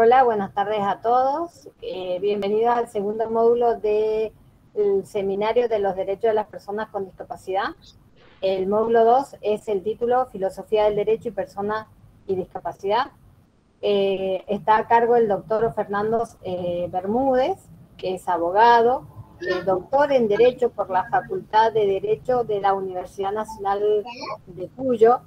Hola, buenas tardes a todos. Bienvenidos al segundo módulo del Seminario de los Derechos de las Personas con Discapacidad. El módulo 2 es el título Filosofía del Derecho y Personas y Discapacidad. Está a cargo el doctor Fernando Bermúdez, que es abogado, doctor en Derecho por la Facultad de Derecho de la Universidad Nacional de Cuyo,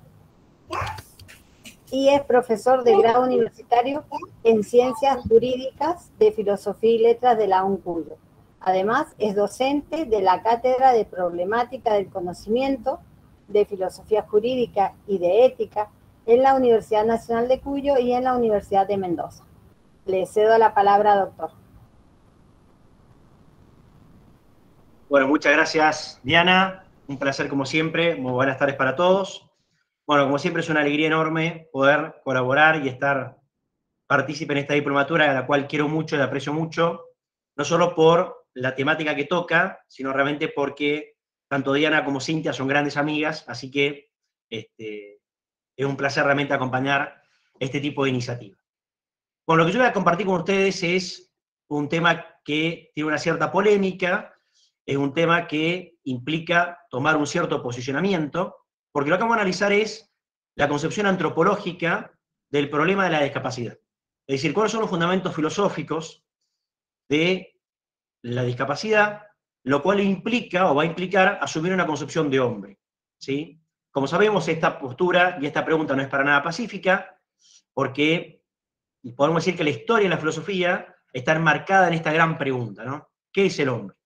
y es profesor de grado universitario en Ciencias Jurídicas de Filosofía y Letras de la UNCuyo. Además, es docente de la Cátedra de Problemática del Conocimiento, de Filosofía Jurídica y de Ética en la Universidad Nacional de Cuyo y en la Universidad de Mendoza. Le cedo la palabra, doctor. Bueno, muchas gracias, Diana. Un placer como siempre. Muy buenas tardes para todos. Bueno, como siempre es una alegría enorme poder colaborar y estar partícipe en esta diplomatura, a la cual quiero mucho y aprecio mucho, no solo por la temática que toca, sino realmente porque tanto Diana como Cintia son grandes amigas, así que es un placer realmente acompañar este tipo de iniciativa. Bueno, lo que yo voy a compartir con ustedes es un tema que tiene una cierta polémica, es un tema que implica tomar un cierto posicionamiento, porque lo que vamos a analizar es la concepción antropológica del problema de la discapacidad. Es decir, cuáles son los fundamentos filosóficos de la discapacidad, lo cual implica o va a implicar asumir una concepción de hombre, ¿sí? Como sabemos, esta postura y esta pregunta no es para nada pacífica, porque podemos decir que la historia y la filosofía está enmarcada en esta gran pregunta, ¿no? ¿Qué es el hombre?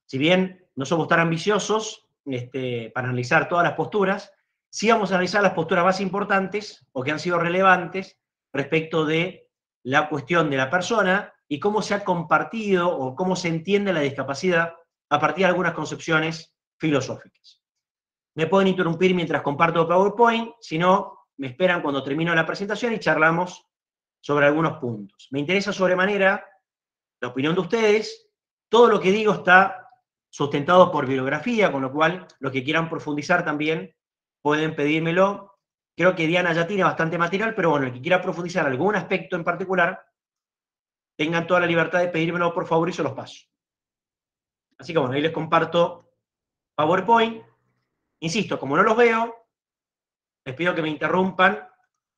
Si bien no somos tan ambiciosos para analizar todas las posturas, sí vamos a analizar las posturas más importantes o que han sido relevantes respecto de la cuestión de la persona y cómo se ha compartido o cómo se entiende la discapacidad a partir de algunas concepciones filosóficas. Me pueden interrumpir mientras comparto PowerPoint, si no, me esperan cuando termino la presentación y charlamos sobre algunos puntos. Me interesa sobremanera la opinión de ustedes. Todo lo que digo está sustentado por bibliografía, con lo cual los que quieran profundizar también pueden pedírmelo. Creo que Diana ya tiene bastante material, pero bueno, el que quiera profundizar algún aspecto en particular, tengan toda la libertad de pedírmelo, por favor, y se los paso. Así que bueno, ahí les comparto PowerPoint. Insisto, como no los veo, les pido que me interrumpan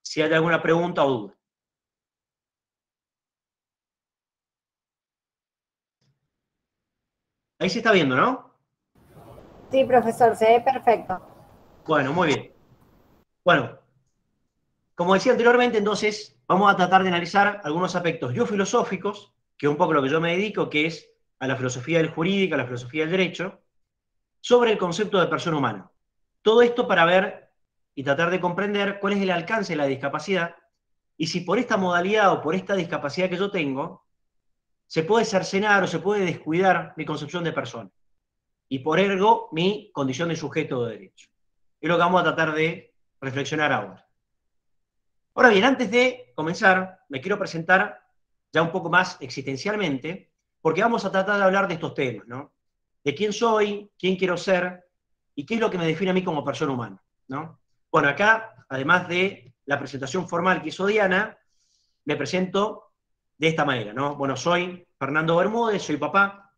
si hay alguna pregunta o duda. Ahí se está viendo, ¿no? Sí, profesor, se ve perfecto. Bueno, muy bien. Bueno, como decía anteriormente, entonces, vamos a tratar de analizar algunos aspectos biofilosóficos, que es un poco lo que yo me dedico, que es a la filosofía del jurídico, a la filosofía del derecho, sobre el concepto de persona humana. Todo esto para ver y tratar de comprender cuál es el alcance de la discapacidad y si por esta modalidad o por esta discapacidad que yo tengo, se puede cercenar o se puede descuidar mi concepción de persona y por ergo mi condición de sujeto de derecho. Es lo que vamos a tratar de reflexionar ahora. Ahora bien, antes de comenzar, me quiero presentar ya un poco más existencialmente, porque vamos a tratar de hablar de estos temas, ¿no? De quién soy, quién quiero ser y qué es lo que me define a mí como persona humana, ¿no? Bueno, acá, además de la presentación formal que hizo Diana, me presento de esta manera, ¿no? Bueno, soy Fernando Bermúdez, soy papá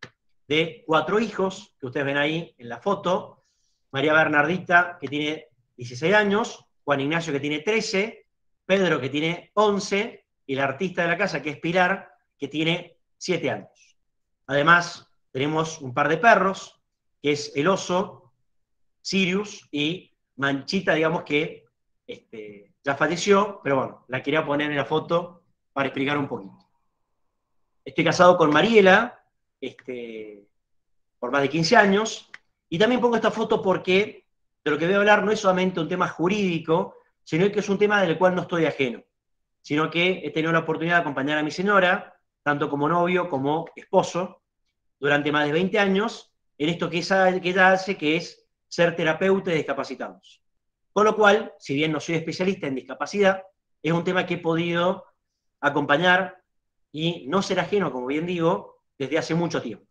de 4 hijos, que ustedes ven ahí en la foto. María Bernardita, que tiene 16 años, Juan Ignacio, que tiene 13, Pedro, que tiene 11, y la artista de la casa, que es Pilar, que tiene 7 años. Además, tenemos un par de perros, que es el oso, Sirius, y Manchita, digamos que ya falleció, pero bueno, la quería poner en la foto para explicar un poquito. Estoy casado con Mariela, por más de 15 años, y también pongo esta foto porque de lo que voy a hablar no es solamente un tema jurídico, sino que es un tema del cual no estoy ajeno, sino que he tenido la oportunidad de acompañar a mi señora, tanto como novio como esposo, durante más de 20 años, en esto que ella hace, que es ser terapeuta de discapacitados. Con lo cual, si bien no soy especialista en discapacidad, es un tema que he podido acompañar y no ser ajeno, como bien digo, desde hace mucho tiempo.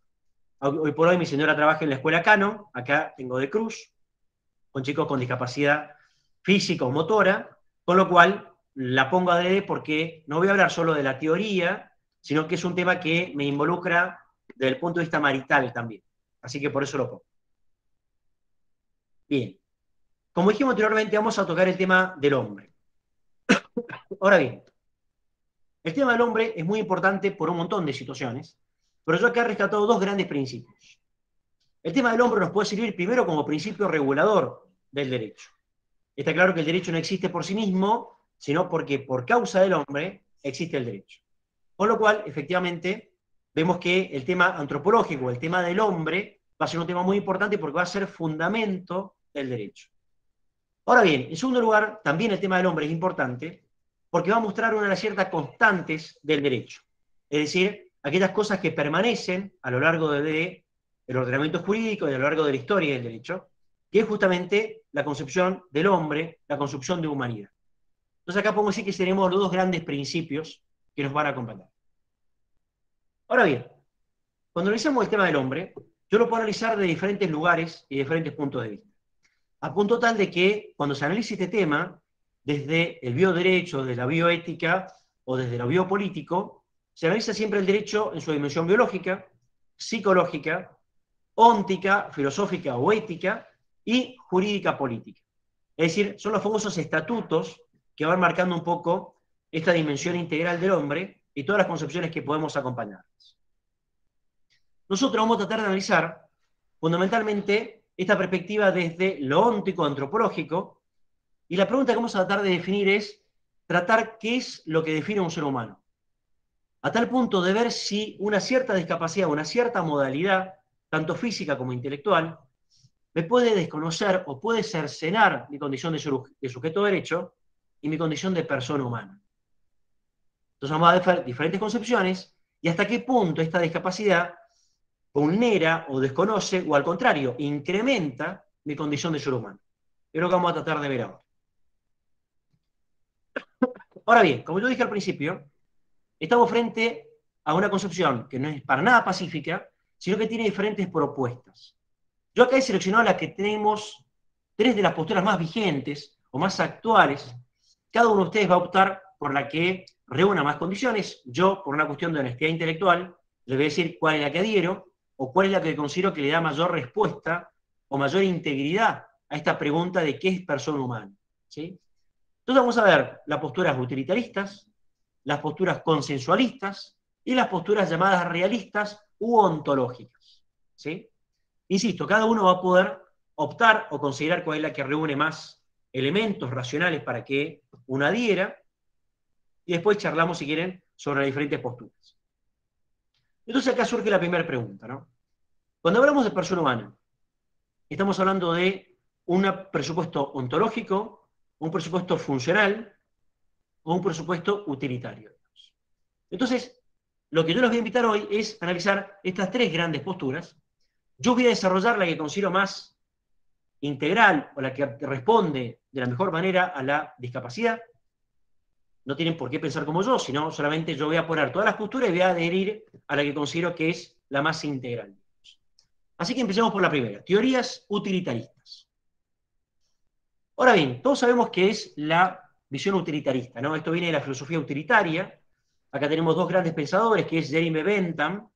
Hoy por hoy mi señora trabaja en la escuela Cano, acá tengo de Cruz, con chicos con discapacidad física o motora, con lo cual la pongo adrede porque no voy a hablar solo de la teoría, sino que es un tema que me involucra desde el punto de vista marital también. Así que por eso lo pongo. Bien. Como dijimos anteriormente, vamos a tocar el tema del hombre. Ahora bien, el tema del hombre es muy importante por un montón de situaciones, pero yo acá he rescatado dos grandes principios. El tema del hombre nos puede servir primero como principio regulador del derecho. Está claro que el derecho no existe por sí mismo, sino porque por causa del hombre existe el derecho. Con lo cual, efectivamente, vemos que el tema antropológico, el tema del hombre, va a ser un tema muy importante porque va a ser fundamento del derecho. Ahora bien, en segundo lugar, también el tema del hombre es importante porque va a mostrar una de las ciertas constantes del derecho. Es decir, aquellas cosas que permanecen a lo largo del ordenamiento jurídico y a lo largo de la historia del derecho, que es justamente la concepción del hombre, la concepción de humanidad. Entonces acá podemos decir que tenemos los dos grandes principios que nos van a acompañar. Ahora bien, cuando analizamos el tema del hombre, yo lo puedo analizar de diferentes lugares y diferentes puntos de vista. A punto tal de que cuando se analiza este tema, desde el bioderecho, desde la bioética o desde lo biopolítico, se analiza siempre el derecho en su dimensión biológica, psicológica, óntica, filosófica o ética y jurídica política. Es decir, son los famosos estatutos que van marcando un poco esta dimensión integral del hombre y todas las concepciones que podemos acompañarlas. Nosotros vamos a tratar de analizar fundamentalmente esta perspectiva desde lo óntico antropológico, y la pregunta que vamos a tratar de definir es tratar qué es lo que define a un ser humano, a tal punto de ver si una cierta discapacidad, una cierta modalidad, tanto física como intelectual, me puede desconocer o puede cercenar mi condición de sujeto de derecho y mi condición de persona humana. Entonces vamos a ver diferentes concepciones y hasta qué punto esta discapacidad vulnera o desconoce, o al contrario, incrementa mi condición de ser humano. Es lo que vamos a tratar de ver ahora. Ahora bien, como yo dije al principio, estamos frente a una concepción que no es para nada pacífica, sino que tiene diferentes propuestas. Yo acá he seleccionado las que tenemos, tres de las posturas más vigentes o más actuales. Cada uno de ustedes va a optar por la que reúna más condiciones. Yo, por una cuestión de honestidad intelectual, les voy a decir cuál es la que adhiero, o cuál es la que considero que le da mayor respuesta o mayor integridad a esta pregunta de qué es persona humana. ¿Sí? Entonces vamos a ver las posturas utilitaristas, las posturas consensualistas y las posturas llamadas realistas u ontológicas. ¿Sí? Insisto, cada uno va a poder optar o considerar cuál es la que reúne más elementos racionales para que uno adhiera, y después charlamos, si quieren, sobre las diferentes posturas. Entonces acá surge la primera pregunta, ¿no? Cuando hablamos de persona humana, estamos hablando de un presupuesto ontológico, un presupuesto funcional o un presupuesto utilitario. Entonces, lo que yo les voy a invitar hoy es analizar estas tres grandes posturas. Yo voy a desarrollar la que considero más integral o la que responde de la mejor manera a la discapacidad. No tienen por qué pensar como yo, sino solamente yo voy a poner todas las posturas y voy a adherir a la que considero que es la más integral. Así que empecemos por la primera, teorías utilitaristas. Ahora bien, todos sabemos qué es la visión utilitarista, ¿no? Esto viene de la filosofía utilitaria. Acá tenemos dos grandes pensadores, que es Jeremy Bentham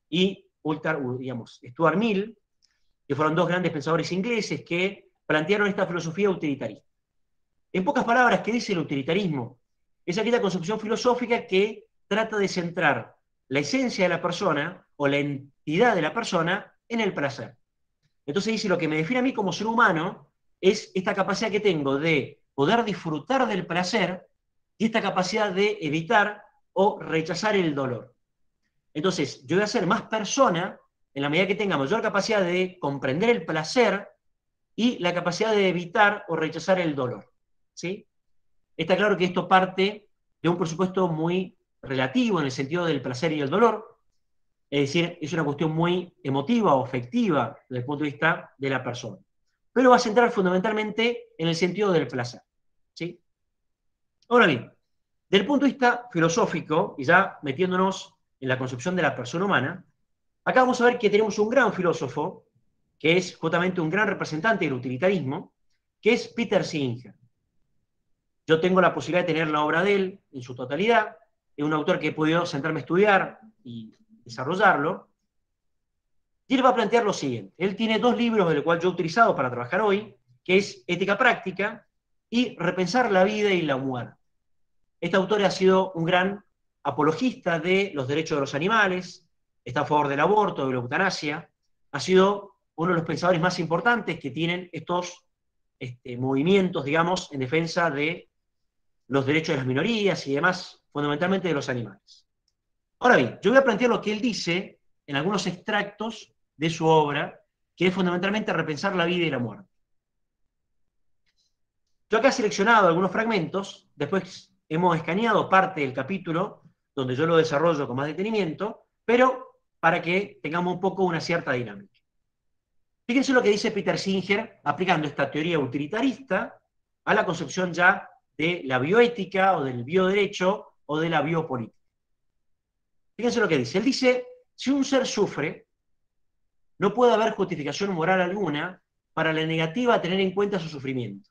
y Stuart Mill, que fueron dos grandes pensadores ingleses que plantearon esta filosofía utilitarista. En pocas palabras, ¿qué dice el utilitarismo? Es aquella concepción filosófica que trata de centrar la esencia de la persona o la entidad de la persona en el placer. Entonces dice, lo que me define a mí como ser humano es esta capacidad que tengo de poder disfrutar del placer y esta capacidad de evitar o rechazar el dolor. Entonces, yo voy a ser más persona en la medida que tenga mayor capacidad de comprender el placer y la capacidad de evitar o rechazar el dolor. ¿Sí? Está claro que esto parte de un presupuesto muy relativo en el sentido del placer y el dolor. Es decir, es una cuestión muy emotiva o afectiva desde el punto de vista de la persona. Pero va a centrar fundamentalmente en el sentido del placer. ¿Sí? Ahora bien, desde el punto de vista filosófico, y ya metiéndonos en la concepción de la persona humana, acá vamos a ver que tenemos un gran filósofo, que es justamente un gran representante del utilitarismo, que es Peter Singer. Yo tengo la posibilidad de tener la obra de él en su totalidad, es un autor que he podido sentarme a estudiar y desarrollarlo, y él va a plantear lo siguiente. Él tiene 2 libros, del cual yo he utilizado para trabajar hoy, que es Ética Práctica y Repensar la vida y la muerte. Este autor ha sido un gran apologista de los derechos de los animales, está a favor del aborto, de la eutanasia, ha sido uno de los pensadores más importantes que tienen estos movimientos, digamos, en defensa de los derechos de las minorías y demás, fundamentalmente de los animales. Ahora bien, yo voy a plantear lo que él dice en algunos extractos de su obra, que es fundamentalmente Repensar la vida y la muerte. Yo acá he seleccionado algunos fragmentos, después hemos escaneado parte del capítulo, donde yo lo desarrollo con más detenimiento, pero para que tengamos un poco una cierta dinámica. Fíjense lo que dice Peter Singer, aplicando esta teoría utilitarista a la concepción ya de la bioética, o del bioderecho, o de la biopolítica. Fíjense lo que dice. Él dice, si un ser sufre, no puede haber justificación moral alguna para la negativa a tener en cuenta su sufrimiento.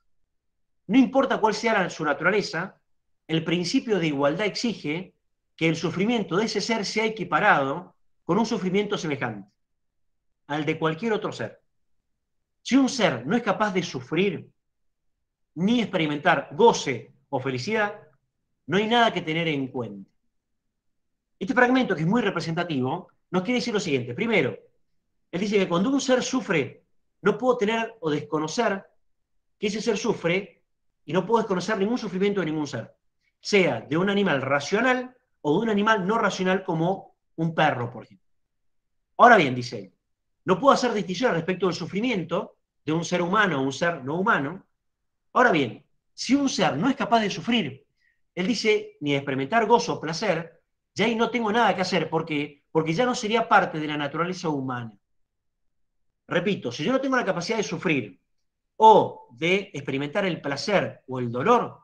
No importa cuál sea su naturaleza, el principio de igualdad exige que el sufrimiento de ese ser sea equiparado con un sufrimiento semejante al de cualquier otro ser. Si un ser no es capaz de sufrir ni experimentar goce o felicidad, no hay nada que tener en cuenta. Este fragmento, que es muy representativo, nos quiere decir lo siguiente. Primero, él dice que cuando un ser sufre, no puedo tener o desconocer que ese ser sufre, y no puedo desconocer ningún sufrimiento de ningún ser, sea de un animal racional o de un animal no racional como un perro, por ejemplo. Ahora bien, dice él, no puedo hacer distinción respecto del sufrimiento de un ser humano o un ser no humano. Ahora bien, si un ser no es capaz de sufrir, él dice, ni de experimentar gozo o placer, ya ahí no tengo nada que hacer. ¿Por qué? Porque ya no sería parte de la naturaleza humana. Repito, si yo no tengo la capacidad de sufrir o de experimentar el placer o el dolor,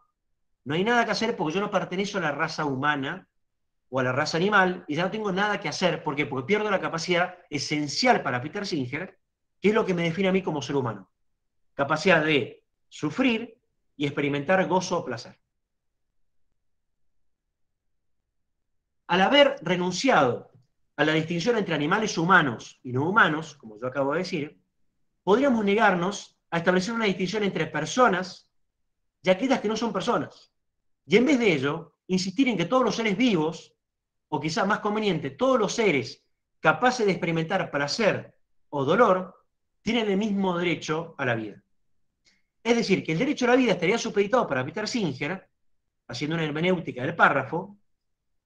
no hay nada que hacer porque yo no pertenezco a la raza humana o a la raza animal y ya no tengo nada que hacer. ¿Por qué? Porque pierdo la capacidad esencial para Peter Singer, que es lo que me define a mí como ser humano. Capacidad de sufrir y experimentar gozo o placer. Al haber renunciado a la distinción entre animales humanos y no humanos, como yo acabo de decir, podríamos negarnos a establecer una distinción entre personas y aquellas que no son personas. Y en vez de ello, insistir en que todos los seres vivos, o quizás más conveniente, todos los seres capaces de experimentar placer o dolor, tienen el mismo derecho a la vida. Es decir, que el derecho a la vida estaría supeditado para Peter Singer, haciendo una hermenéutica del párrafo,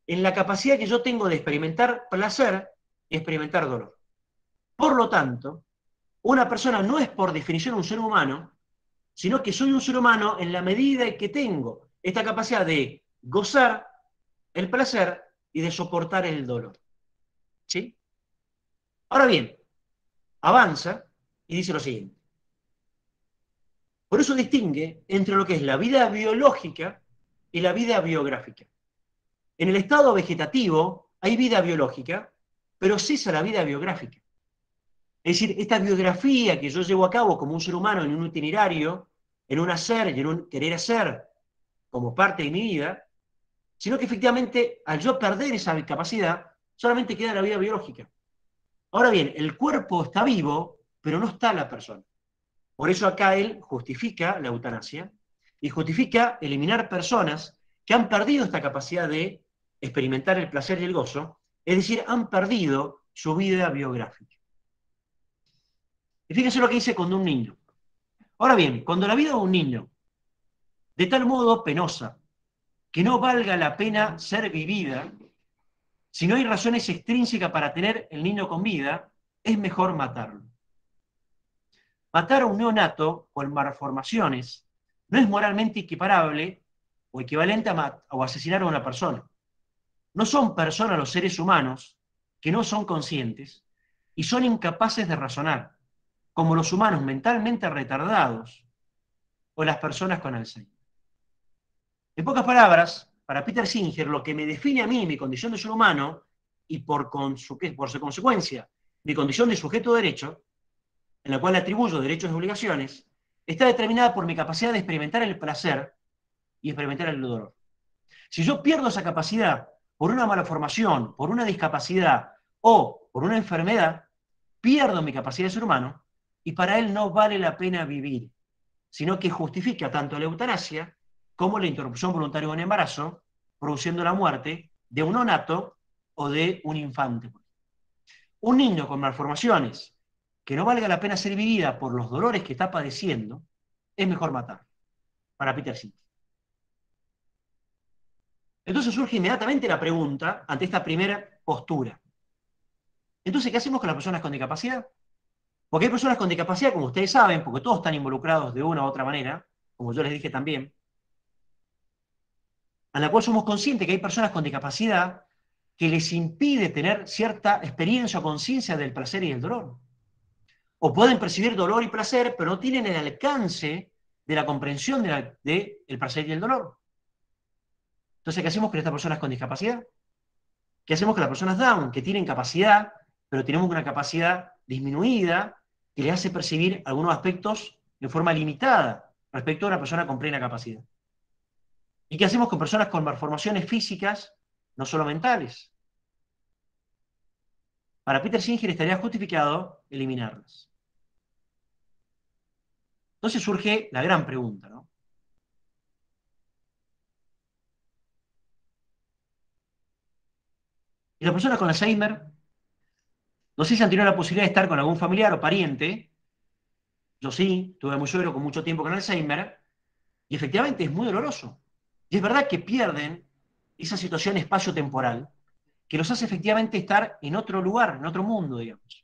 en la capacidad que yo tengo de experimentar placer y experimentar dolor. Por lo tanto, una persona no es por definición un ser humano, sino que soy un ser humano en la medida en que tengo esta capacidad de gozar el placer y de soportar el dolor. ¿Sí? Ahora bien, avanza y dice lo siguiente. Por eso distingue entre lo que es la vida biológica y la vida biográfica. En el estado vegetativo hay vida biológica, pero cesa la vida biográfica. Es decir, esta biografía que yo llevo a cabo como un ser humano en un itinerario, en un hacer y en un querer hacer como parte de mi vida, sino que efectivamente al yo perder esa capacidad, solamente queda la vida biológica. Ahora bien, el cuerpo está vivo, pero no está la persona. Por eso acá él justifica la eutanasia y justifica eliminar personas que han perdido esta capacidad de experimentar el placer y el gozo, es decir, han perdido su vida biográfica. Y fíjense lo que dice cuando un niño. Ahora bien, cuando la vida de un niño, de tal modo penosa, que no valga la pena ser vivida, si no hay razones extrínsecas para tener el niño con vida, es mejor matarlo. Matar a un neonato con malformaciones no es moralmente equiparable o equivalente a asesinar a una persona. No son personas los seres humanos que no son conscientes y son incapaces de razonar, como los humanos mentalmente retardados o las personas con Alzheimer. En pocas palabras, para Peter Singer, lo que me define a mí, mi condición de ser humano, y por su consecuencia, mi condición de sujeto de derecho, en la cual le atribuyo derechos y obligaciones, está determinada por mi capacidad de experimentar el placer y experimentar el dolor. Si yo pierdo esa capacidad por una malformación, por una discapacidad o por una enfermedad, pierdo mi capacidad de ser humano y para él no vale la pena vivir, sino que justifica tanto la eutanasia como la interrupción voluntaria de un embarazo, produciendo la muerte de un neonato o de un infante. Un niño con malformaciones que no valga la pena ser vivida por los dolores que está padeciendo, es mejor matar, para Peter Singer. Entonces surge inmediatamente la pregunta ante esta primera postura. Entonces, ¿qué hacemos con las personas con discapacidad? Porque hay personas con discapacidad, como ustedes saben, porque todos están involucrados de una u otra manera, como yo les dije también, a la cual somos conscientes que hay personas con discapacidad que les impide tener cierta experiencia o conciencia del placer y del dolor. O pueden percibir dolor y placer, pero no tienen el alcance de la comprensión del placer y el dolor. Entonces, ¿qué hacemos con estas personas con discapacidad? ¿Qué hacemos con las personas Down, que tienen capacidad, pero tenemos una capacidad disminuida que les hace percibir algunos aspectos de forma limitada respecto a una persona con plena capacidad? ¿Y qué hacemos con personas con malformaciones físicas, no solo mentales? Para Peter Singer estaría justificado eliminarlas. Entonces surge la gran pregunta, ¿no? Y las personas con Alzheimer, no sé si han tenido la posibilidad de estar con algún familiar o pariente. Yo sí, tuve a mi suegro con mucho tiempo con Alzheimer, y efectivamente es muy doloroso. Y es verdad que pierden esa situación espacio-temporal que los hace efectivamente estar en otro lugar, en otro mundo, digamos.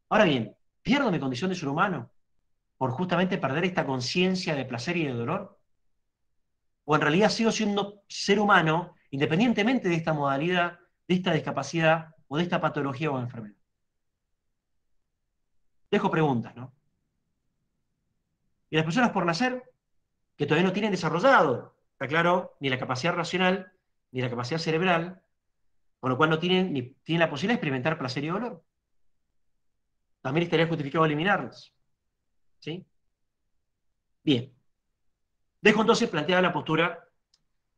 Ahora bien, ¿pierdo mi condición de ser humano por justamente perder esta conciencia de placer y de dolor? ¿O en realidad sigo siendo ser humano independientemente de esta modalidad, de esta discapacidad o de esta patología o enfermedad? Dejo preguntas, ¿no? Y las personas por nacer, que todavía no tienen desarrollado, está claro, ni la capacidad racional, ni la capacidad cerebral, con lo cual no tienen, ni tienen la posibilidad de experimentar placer y dolor. También estaría justificado eliminarlas. ¿Sí? Bien. Dejo entonces planteada la postura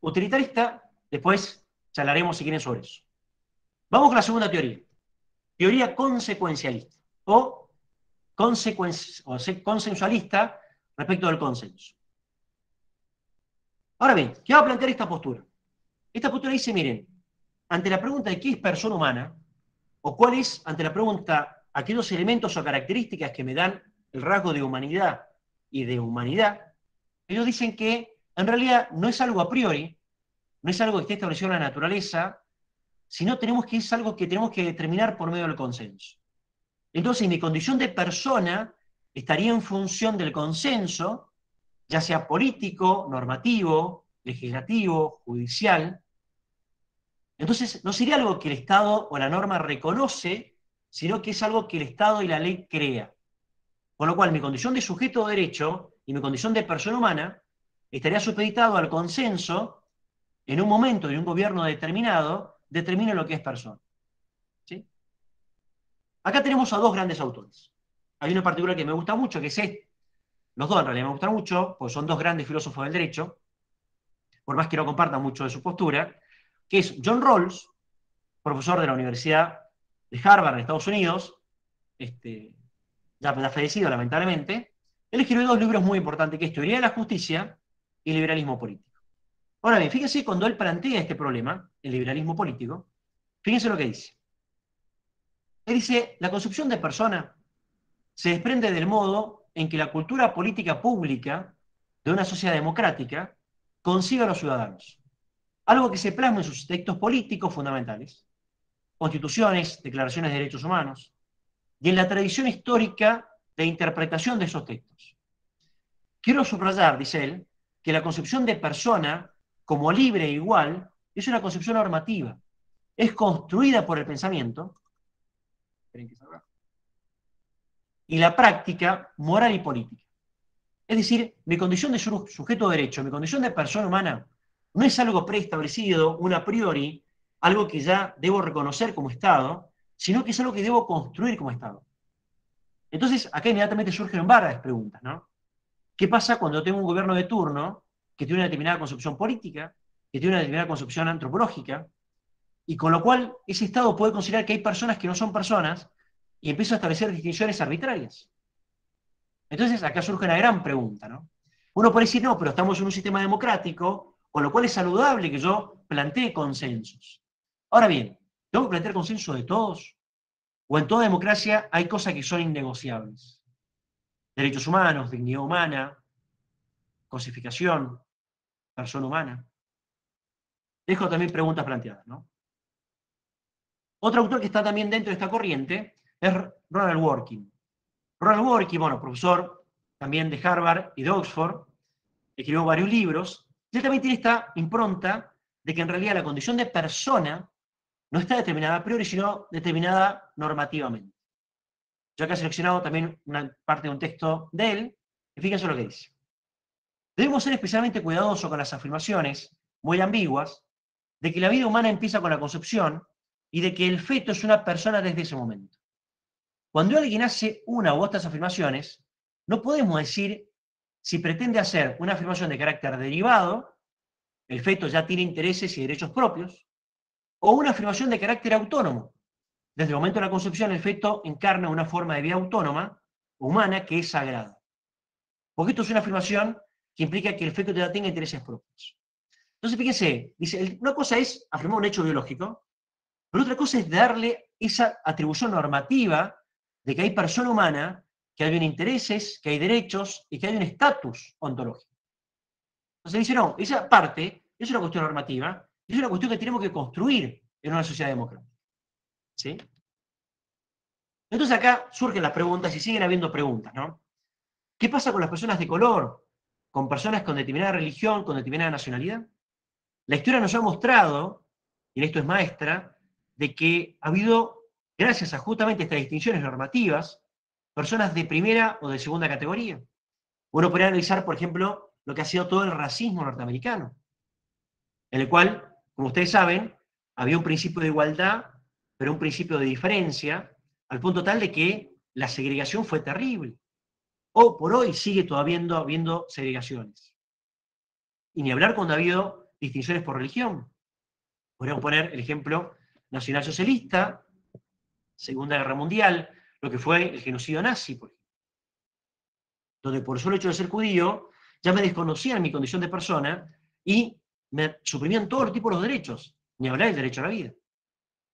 utilitarista, después charlaremos si quieren sobre eso. Vamos con la segunda teoría. Teoría consecuencialista o consensualista respecto del consenso. Ahora bien, ¿qué va a plantear esta postura? Esta postura dice, miren, ante la pregunta de qué es persona humana, o cuál es, ante la pregunta, aquellos elementos o características que me dan el rasgo de humanidad y de humanidad, ellos dicen que en realidad no es algo a priori, no es algo que esté establecido en la naturaleza, sino que es algo que tenemos que determinar por medio del consenso. Entonces, mi condición de persona estaría en función del consenso, ya sea político, normativo, legislativo, judicial. Entonces, no sería algo que el Estado o la norma reconoce, sino que es algo que el Estado y la ley crea. Con lo cual, mi condición de sujeto de derecho y mi condición de persona humana estaría supeditado al consenso en un momento de un gobierno determinado, determine lo que es persona. ¿Sí? Acá tenemos a dos grandes autores. Hay uno en particular que me gusta mucho, que es este. Los dos en realidad me gustan mucho, porque son dos grandes filósofos del derecho, por más que no compartan mucho de su postura, que es John Rawls, profesor de la Universidad de Harvard en Estados Unidos, ya fallecido lamentablemente. Él escribió dos libros muy importantes, que es Teoría de la Justicia y Liberalismo Político. Ahora bien, fíjense cuando él plantea este problema, el liberalismo político, fíjense lo que dice. Él dice, la concepción de persona se desprende del modo en que la cultura política pública de una sociedad democrática consigue a los ciudadanos. Algo que se plasma en sus textos políticos fundamentales, constituciones, declaraciones de derechos humanos, y en la tradición histórica de interpretación de esos textos. Quiero subrayar, dice él, que la concepción de persona como libre e igual es una concepción normativa. Es construida por el pensamiento y la práctica moral y política. Es decir, mi condición de sujeto de derecho, mi condición de persona humana, no es algo preestablecido, un a priori, algo que ya debo reconocer como Estado, sino que es algo que debo construir como Estado. Entonces, acá inmediatamente surgen varias preguntas, ¿no? ¿Qué pasa cuando tengo un gobierno de turno que tiene una determinada concepción política, que tiene una determinada concepción antropológica, y con lo cual ese Estado puede considerar que hay personas que no son personas y empieza a establecer distinciones arbitrarias. Entonces acá surge una gran pregunta, ¿no? Uno puede decir, no, pero estamos en un sistema democrático, con lo cual es saludable que yo plantee consensos. Ahora bien, ¿tengo que plantear consenso de todos? ¿O en toda democracia hay cosas que son innegociables? Derechos humanos, dignidad humana, cosificación, persona humana. Dejo también preguntas planteadas, ¿no? Otro autor que está también dentro de esta corriente es Ronald Dworkin. Ronald Dworkin, bueno, profesor también de Harvard y de Oxford, escribió varios libros, y él también tiene esta impronta de que en realidad la condición de persona no está determinada a priori, sino determinada normativamente. Yo acá he seleccionado también una parte de un texto de él, y fíjense lo que dice. Debemos ser especialmente cuidadosos con las afirmaciones, muy ambiguas, de que la vida humana empieza con la concepción y de que el feto es una persona desde ese momento. Cuando alguien hace una u otras afirmaciones, no podemos decir si pretende hacer una afirmación de carácter derivado, el feto ya tiene intereses y derechos propios, o una afirmación de carácter autónomo. Desde el momento de la concepción, el feto encarna una forma de vida autónoma, humana, que es sagrada. Porque esto es una afirmación que implica que el feto ya tenga intereses propios. Entonces, fíjense, dice, una cosa es afirmar un hecho biológico, pero otra cosa es darle esa atribución normativa de que hay persona humana, que hay intereses, que hay derechos y que hay un estatus ontológico. Entonces dice, no, esa parte es una cuestión normativa, es una cuestión que tenemos que construir en una sociedad democrática. ¿Sí? Entonces acá surgen las preguntas y siguen habiendo preguntas, ¿no? ¿Qué pasa con las personas de color? ¿Con personas con determinada religión, con determinada nacionalidad? La historia nos ha mostrado, y en esto es maestra, de que ha habido, gracias a justamente estas distinciones normativas, personas de primera o de segunda categoría. Uno podría analizar, por ejemplo, lo que ha sido todo el racismo norteamericano, en el cual, como ustedes saben, había un principio de igualdad, pero un principio de diferencia, al punto tal de que la segregación fue terrible. O por hoy sigue todavía habiendo segregaciones. Y ni hablar cuando ha habido distinciones por religión. Podríamos poner el ejemplo nacionalsocialista, Segunda Guerra Mundial, lo que fue el genocidio nazi, por ejemplo, donde por el solo hecho de ser judío ya me desconocían mi condición de persona y me suprimían todo tipo de los derechos, ni hablar del derecho a la vida.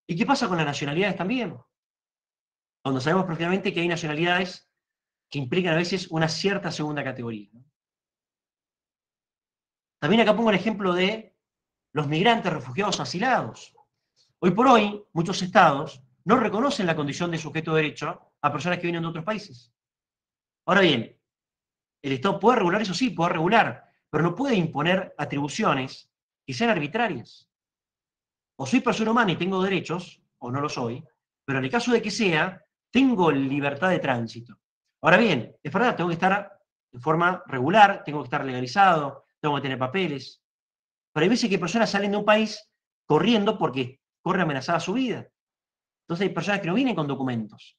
¿Y qué pasa con las nacionalidades también? Cuando sabemos prácticamente que hay nacionalidades que implican a veces una cierta segunda categoría, ¿no? También acá pongo el ejemplo de los migrantes, refugiados, asilados. Hoy por hoy, muchos estados no reconocen la condición de sujeto de derecho a personas que vienen de otros países. Ahora bien, el Estado puede regular, eso sí, puede regular, pero no puede imponer atribuciones que sean arbitrarias. O soy persona humana y tengo derechos, o no lo soy, pero en el caso de que sea, tengo libertad de tránsito. Ahora bien, es verdad, tengo que estar de forma regular, tengo que estar legalizado, tengo que tener papeles, pero hay veces que personas salen de un país corriendo porque corre amenazada su vida. Entonces hay personas que no vienen con documentos.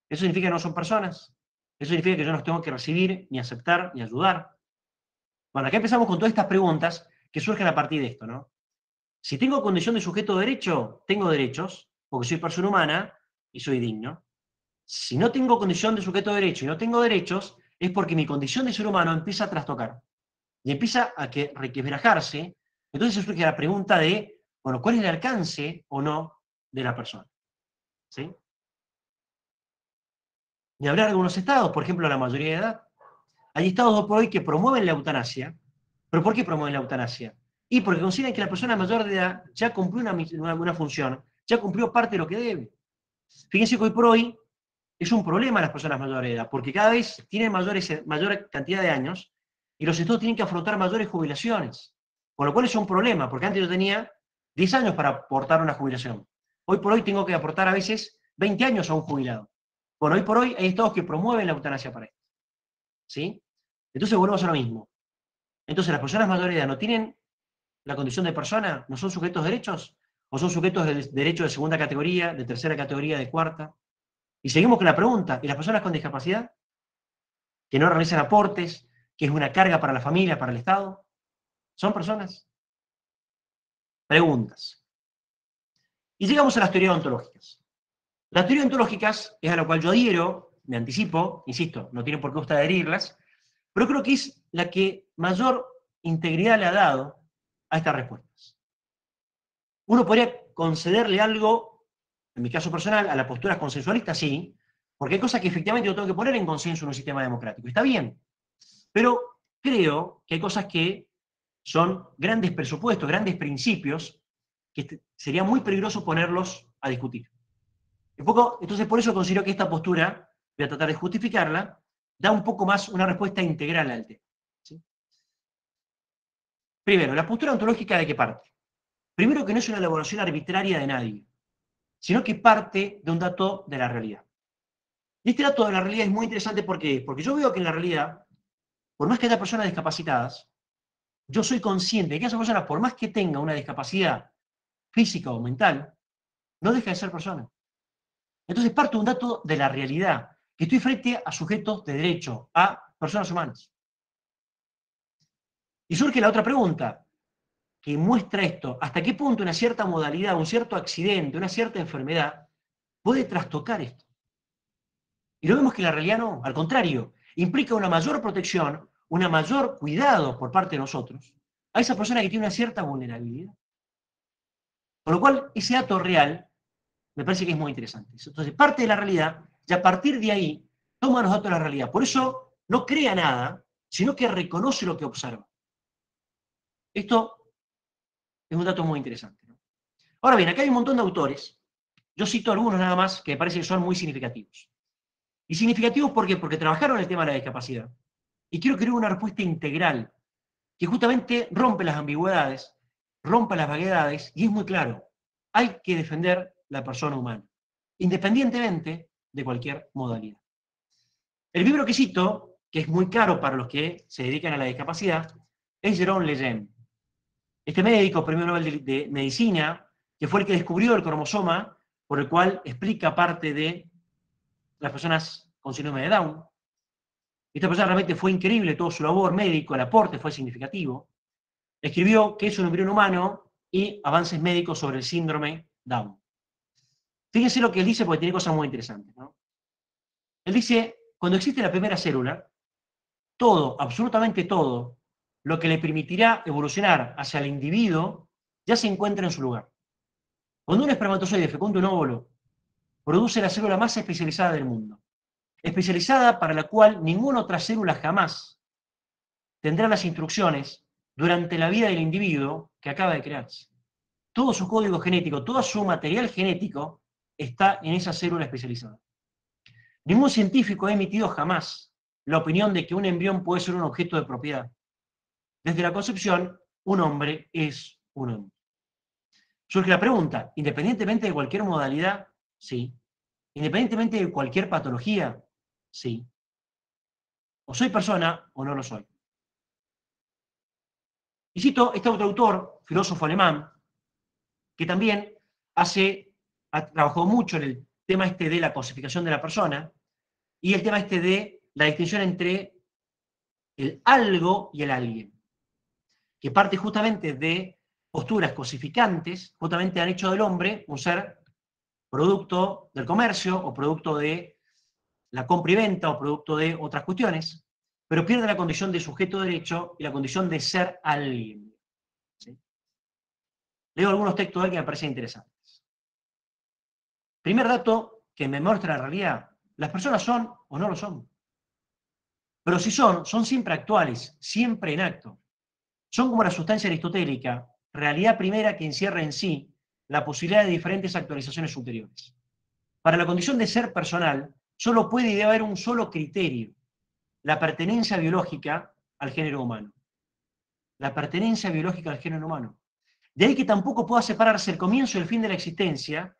¿Eso significa que no son personas? ¿Eso significa que yo no los tengo que recibir, ni aceptar, ni ayudar? Bueno, acá empezamos con todas estas preguntas que surgen a partir de esto, ¿no? Si tengo condición de sujeto de derecho, tengo derechos, porque soy persona humana y soy digno. Si no tengo condición de sujeto de derecho y no tengo derechos, es porque mi condición de ser humano empieza a trastocar y empieza a requebrajarse. Entonces surge la pregunta de, bueno, ¿cuál es el alcance o no de la persona? ¿Sí? Ni hablar de algunos estados, por ejemplo, la mayoría de edad. Hay estados hoy por hoy que promueven la eutanasia. ¿Pero por qué promueven la eutanasia? Y porque consideran que la persona mayor de edad ya cumplió una función, ya cumplió parte de lo que debe. Fíjense que hoy por hoy es un problema las personas mayores de edad, porque cada vez tienen mayor cantidad de años y los estados tienen que afrontar mayores jubilaciones. Con lo cual es un problema, porque antes yo tenía 10 años para aportar una jubilación. Hoy por hoy tengo que aportar a veces 20 años a un jubilado. Bueno, hoy por hoy hay estados que promueven la eutanasia para esto. ¿Sí? Entonces volvemos a lo mismo. Entonces, ¿las personas mayores de edad no tienen la condición de persona? ¿No son sujetos de derechos? ¿O son sujetos de derecho de segunda categoría, de tercera categoría, de cuarta? Y seguimos con la pregunta, ¿y las personas con discapacidad? Que no realizan aportes, que es una carga para la familia, para el Estado. ¿Son personas? Preguntas. Y llegamos a las teorías ontológicas. Las teorías ontológicas es a la cual yo adhiero, me anticipo, insisto, no tienen por qué usted adherirlas, pero creo que es la que mayor integridad le ha dado a estas respuestas. Uno podría concederle algo, en mi caso personal, a la postura consensualista, sí, porque hay cosas que efectivamente yo tengo que poner en consenso en un sistema democrático. Está bien, pero creo que hay cosas que son grandes presupuestos, grandes principios, que sería muy peligroso ponerlos a discutir. Entonces, por eso considero que esta postura, voy a tratar de justificarla, da un poco más una respuesta integral al tema. ¿Sí? Primero, la postura ontológica ¿de qué parte? Primero, que no es una elaboración arbitraria de nadie, sino que parte de un dato de la realidad. Y este dato de la realidad es muy interesante porque yo veo que en la realidad, por más que haya personas discapacitadas, yo soy consciente de que esa persona, por más que tenga una discapacidad física o mental, no deja de ser persona. Entonces parte de un dato de la realidad, que estoy frente a sujetos de derecho, a personas humanas. Y surge la otra pregunta, que muestra esto, ¿hasta qué punto una cierta modalidad, un cierto accidente, una cierta enfermedad puede trastocar esto? Y lo vemos que la realidad no, al contrario, implica una mayor protección, un mayor cuidado por parte de nosotros a esa persona que tiene una cierta vulnerabilidad. Con lo cual, ese dato real me parece que es muy interesante. Entonces, parte de la realidad, y a partir de ahí, toma los datos de la realidad. Por eso, no crea nada, sino que reconoce lo que observa. Esto es un dato muy interesante, ¿no? Ahora bien, acá hay un montón de autores. Yo cito algunos nada más que me parece que son muy significativos. ¿Y significativos por qué? Porque trabajaron el tema de la discapacidad. Y quiero que hubiera una respuesta integral, que justamente rompe las ambigüedades, rompe las vaguedades, y es muy claro. Hay que defender la persona humana, independientemente de cualquier modalidad. El libro que cito, que es muy caro para los que se dedican a la discapacidad, es Jérôme Lejeune. Este médico, premio Nobel de Medicina, que fue el que descubrió el cromosoma, por el cual explica parte de las personas con síndrome de Down. Esta persona realmente fue increíble, todo su labor médico, el aporte fue significativo. Escribió ¿Qué es un embrión humano? Y avances médicos sobre el síndrome Down. Fíjense lo que él dice porque tiene cosas muy interesantes, ¿no? Él dice, cuando existe la primera célula, todo, absolutamente todo, lo que le permitirá evolucionar hacia el individuo, ya se encuentra en su lugar. Cuando un espermatozoide fecunda un óvulo, produce la célula más especializada del mundo. Especializada para la cual ninguna otra célula jamás tendrá las instrucciones durante la vida del individuo que acaba de crearse. Todo su código genético, todo su material genético está en esa célula especializada. Ningún científico ha emitido jamás la opinión de que un embrión puede ser un objeto de propiedad. Desde la concepción, un hombre es un hombre. Surge la pregunta, independientemente de cualquier modalidad, sí. Independientemente de cualquier patología, sí. O soy persona o no lo soy. Y cito este otro autor, filósofo alemán, que también trabajó mucho en el tema este de la cosificación de la persona y el tema este de la distinción entre el algo y el alguien, que parte justamente de posturas cosificantes, justamente han hecho del hombre un ser producto del comercio o producto de la compra y venta o producto de otras cuestiones, pero pierde la condición de sujeto de derecho y la condición de ser alguien. ¿Sí? Leo algunos textos de él que me parecen interesantes. Primer dato que me muestra la realidad, las personas son o no lo son. Pero si son siempre actuales, siempre en acto. Son como la sustancia aristotélica, realidad primera que encierra en sí la posibilidad de diferentes actualizaciones ulteriores. Para la condición de ser personal, solo puede y debe haber un solo criterio, la pertenencia biológica al género humano. La pertenencia biológica al género humano. De ahí que tampoco pueda separarse el comienzo y el fin de la existencia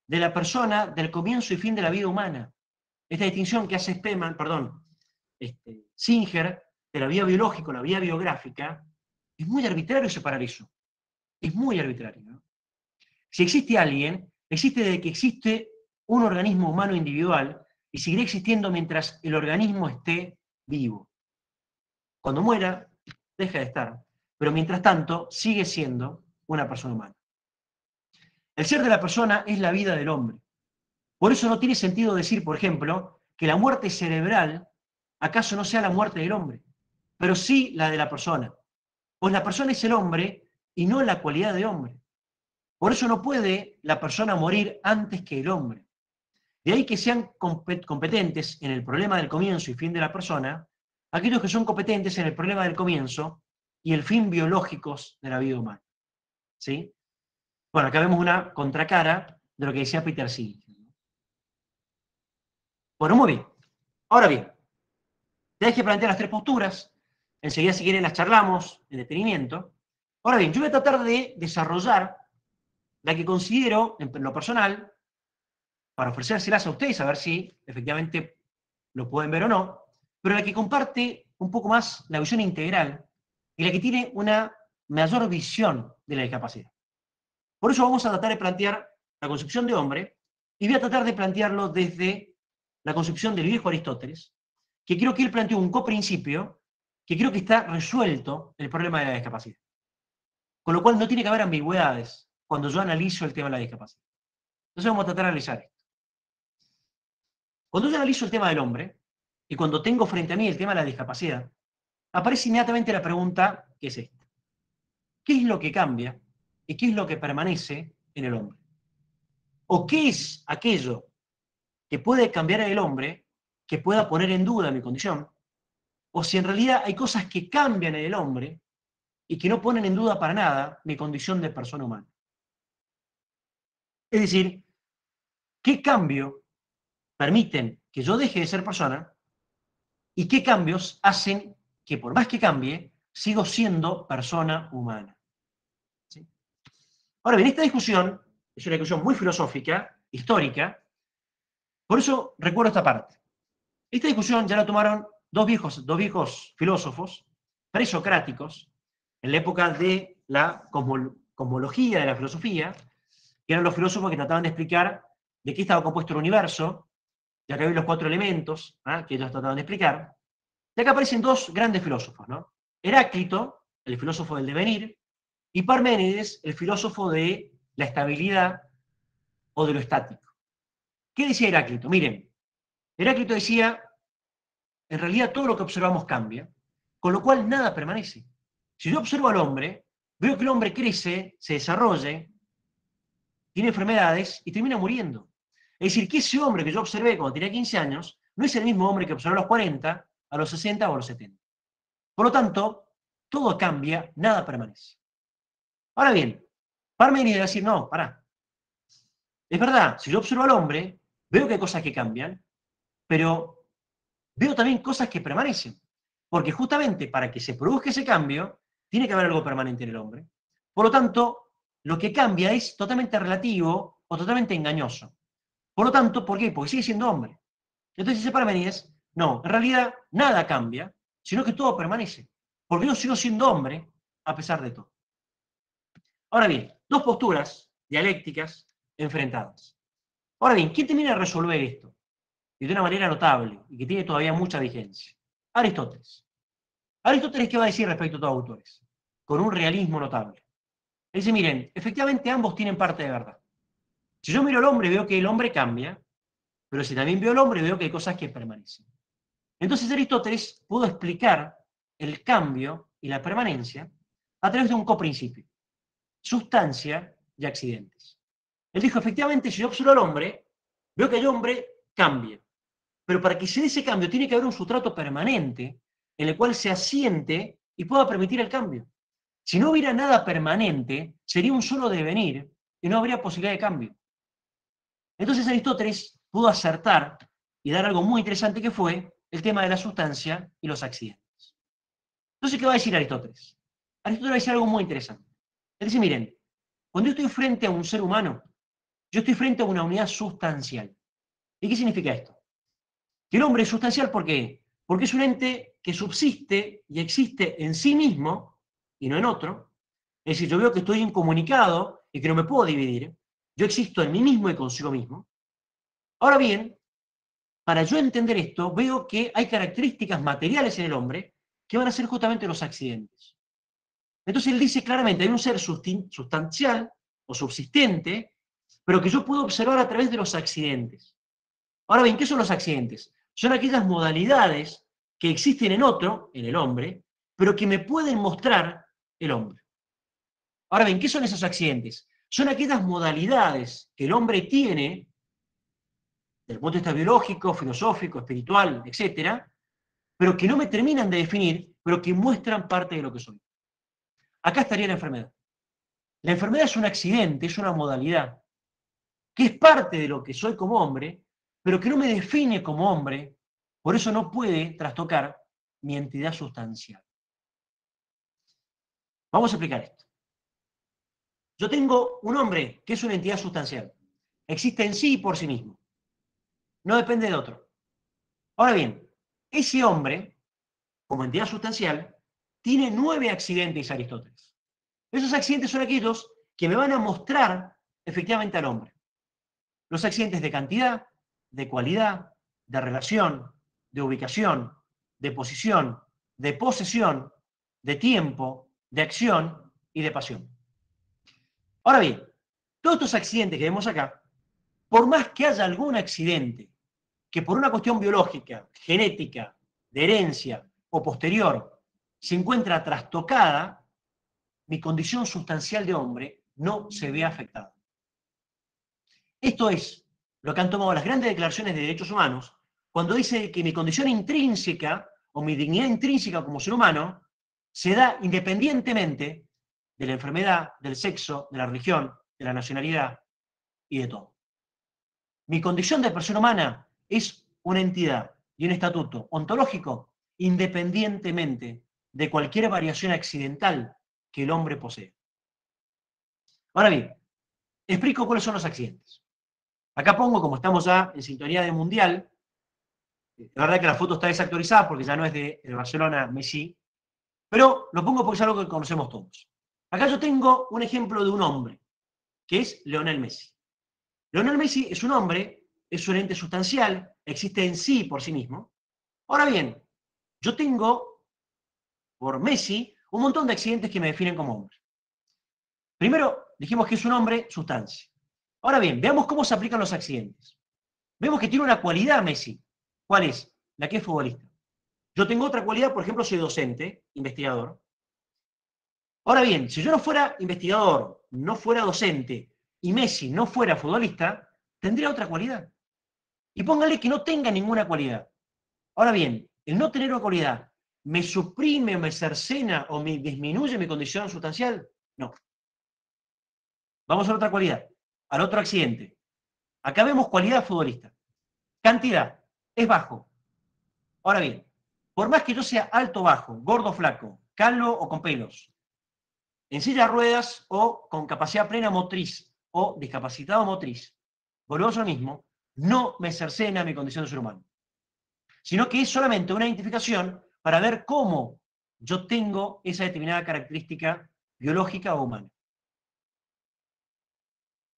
de la persona del comienzo y fin de la vida humana. Esta distinción que hace Singer, de la vida biológica o la vida biográfica, es muy arbitrario separar eso. Es muy arbitrario, ¿no? Si existe alguien, existe desde que existe un organismo humano individual y seguirá existiendo mientras el organismo esté vivo. Cuando muera, deja de estar. pero mientras tanto sigue siendo una persona humana. El ser de la persona es la vida del hombre. Por eso no tiene sentido decir, por ejemplo, que la muerte cerebral acaso no sea la muerte del hombre, pero sí la de la persona. Pues la persona es el hombre y no la cualidad de hombre. Por eso no puede la persona morir antes que el hombre. De ahí que sean competentes en el problema del comienzo y fin de la persona, aquellos que son competentes en el problema del comienzo y el fin biológicos de la vida humana. ¿Sí? Bueno, acá vemos una contracara de lo que decía Peter Singer. Bueno, muy bien. Ahora bien, te que plantear las tres posturas. Enseguida, si quieren, las charlamos en detenimiento. Ahora bien, yo voy a tratar de desarrollar la que considero, en lo personal, para ofrecérselas a ustedes, a ver si efectivamente lo pueden ver o no, pero la que comparte un poco más la visión integral y la que tiene una mayor visión de la discapacidad. Por eso vamos a tratar de plantear la concepción de hombre y voy a tratar de plantearlo desde la concepción del viejo Aristóteles, que creo que él planteó un coprincipio que creo que está resuelto el problema de la discapacidad. Con lo cual no tiene que haber ambigüedades cuando yo analizo el tema de la discapacidad. Entonces vamos a tratar de analizar esto. Cuando yo analizo el tema del hombre, y cuando tengo frente a mí el tema de la discapacidad, aparece inmediatamente la pregunta que es esta. ¿Qué es lo que cambia y qué es lo que permanece en el hombre? ¿O qué es aquello que puede cambiar en el hombre, que pueda poner en duda mi condición? O si en realidad hay cosas que cambian en el hombre y que no ponen en duda para nada mi condición de persona humana. Es decir, ¿qué cambio permiten que yo deje de ser persona y qué cambios hacen que por más que cambie, sigo siendo persona humana? ¿Sí? Ahora bien, esta discusión es una discusión muy filosófica, histórica, por eso recuerdo esta parte. Esta discusión ya la tomaron dos viejos filósofos presocráticos en la época de la cosmología de la filosofía, que eran los filósofos que trataban de explicar de qué estaba compuesto el universo, ya que había los cuatro elementos que ellos trataban de explicar. Y acá aparecen dos grandes filósofos, ¿no? Heráclito, el filósofo del devenir, y Parménides, el filósofo de la estabilidad o de lo estático. ¿Qué decía Heráclito? Miren, Heráclito decía, en realidad todo lo que observamos cambia, con lo cual nada permanece. Si yo observo al hombre, veo que el hombre crece, se desarrolla, tiene enfermedades y termina muriendo. Es decir, que ese hombre que yo observé cuando tenía 15 años no es el mismo hombre que observé a los 40, a los 60 o a los 70. Por lo tanto, todo cambia, nada permanece. Ahora bien, Parménides va a decir, no, pará. Es verdad, si yo observo al hombre, veo que hay cosas que cambian, pero veo también cosas que permanecen. Porque justamente para que se produzca ese cambio, tiene que haber algo permanente en el hombre. Por lo tanto, lo que cambia es totalmente relativo o totalmente engañoso. Por lo tanto, ¿por qué? Porque sigue siendo hombre. Entonces dice Parménides, no, en realidad nada cambia, sino que todo permanece. Porque yo sigo siendo hombre a pesar de todo. Ahora bien, dos posturas dialécticas enfrentadas. Ahora bien, ¿quién termina de resolver esto? Y de una manera notable, y que tiene todavía mucha vigencia. Aristóteles. Aristóteles, ¿qué va a decir respecto a todos autores? Con un realismo notable. Él dice, miren, efectivamente ambos tienen parte de verdad. Si yo miro al hombre, veo que el hombre cambia, pero si también veo al hombre, veo que hay cosas que permanecen. Entonces Aristóteles pudo explicar el cambio y la permanencia a través de un coprincipio: sustancia y accidentes. Él dijo, efectivamente, si yo observo al hombre, veo que el hombre cambia. Pero para que se dé ese cambio tiene que haber un sustrato permanente en el cual se asiente y pueda permitir el cambio. Si no hubiera nada permanente, sería un solo devenir y no habría posibilidad de cambio. Entonces Aristóteles pudo acertar y dar algo muy interesante que fue el tema de la sustancia y los accidentes. Entonces, ¿qué va a decir Aristóteles? Aristóteles va a decir algo muy interesante. Él dice, miren, cuando yo estoy frente a un ser humano, yo estoy frente a una unidad sustancial. ¿Y qué significa esto? Que el hombre es sustancial, ¿por qué? Porque es un ente que subsiste y existe en sí mismo y no en otro. Es decir, yo veo que estoy incomunicado y que no me puedo dividir. Yo existo en mí mismo y consigo mismo. Ahora bien, para yo entender esto, veo que hay características materiales en el hombre que van a ser justamente los accidentes. Entonces él dice claramente, hay un ser sustancial o subsistente, pero que yo puedo observar a través de los accidentes. Ahora bien, ¿qué son los accidentes? Son aquellas modalidades que existen en otro, en el hombre, pero que me pueden mostrar el hombre. Ahora bien, ¿qué son esos accidentes? Son aquellas modalidades que el hombre tiene, desde el punto de vista biológico, filosófico, espiritual, etcétera, pero que no me terminan de definir, pero que muestran parte de lo que soy. Acá estaría la enfermedad. La enfermedad es un accidente, es una modalidad, que es parte de lo que soy como hombre, pero que no me define como hombre, por eso no puede trastocar mi entidad sustancial. Vamos a explicar esto. Yo tengo un hombre que es una entidad sustancial. Existe en sí y por sí mismo. No depende de otro. Ahora bien, ese hombre, como entidad sustancial, tiene 9 accidentes, Aristóteles. Esos accidentes son aquellos que me van a mostrar efectivamente al hombre. Los accidentes de cantidad, de cualidad, de relación, de ubicación, de posición, de posesión, de tiempo, de acción y de pasión. Ahora bien, todos estos accidentes que vemos acá, por más que haya algún accidente que por una cuestión biológica, genética, de herencia o posterior se encuentra trastocada, mi condición sustancial de hombre no se ve afectada. Esto es lo que han tomado las grandes declaraciones de derechos humanos cuando dice que mi condición intrínseca o mi dignidad intrínseca como ser humano se da independientemente de la enfermedad, del sexo, de la religión, de la nacionalidad y de todo. Mi condición de persona humana es una entidad y un estatuto ontológico independientemente de cualquier variación accidental que el hombre posee. Ahora bien, explico cuáles son los accidentes. Acá pongo, como estamos ya en sintonía de Mundial, la verdad que la foto está desactualizada porque ya no es de Barcelona Messi, pero lo pongo porque es algo que conocemos todos. Acá yo tengo un ejemplo de un hombre, que es Lionel Messi. Lionel Messi es un hombre, es un ente sustancial, existe en sí por sí mismo. Ahora bien, yo tengo, por Messi, un montón de accidentes que me definen como hombre. Primero, dijimos que es un hombre sustancia. Ahora bien, veamos cómo se aplican los accidentes. Vemos que tiene una cualidad Messi. ¿Cuál es? La que es futbolista. Yo tengo otra cualidad, por ejemplo, soy docente, investigador. Ahora bien, si yo no fuera investigador, no fuera docente, y Messi no fuera futbolista, tendría otra cualidad. Y póngale que no tenga ninguna cualidad. Ahora bien, el no tener una cualidad, ¿me suprime, me cercena o me disminuye mi condición sustancial? No. Vamos a la otra cualidad, al otro accidente. Acá vemos cualidad futbolista. Cantidad, es bajo. Ahora bien, por más que yo sea alto o bajo, gordo o flaco, calvo o con pelos, en silla de ruedas o con capacidad plena motriz o discapacitado motriz, volvemos a lo mismo, no me cercena mi condición de ser humano, sino que es solamente una identificación para ver cómo yo tengo esa determinada característica biológica o humana.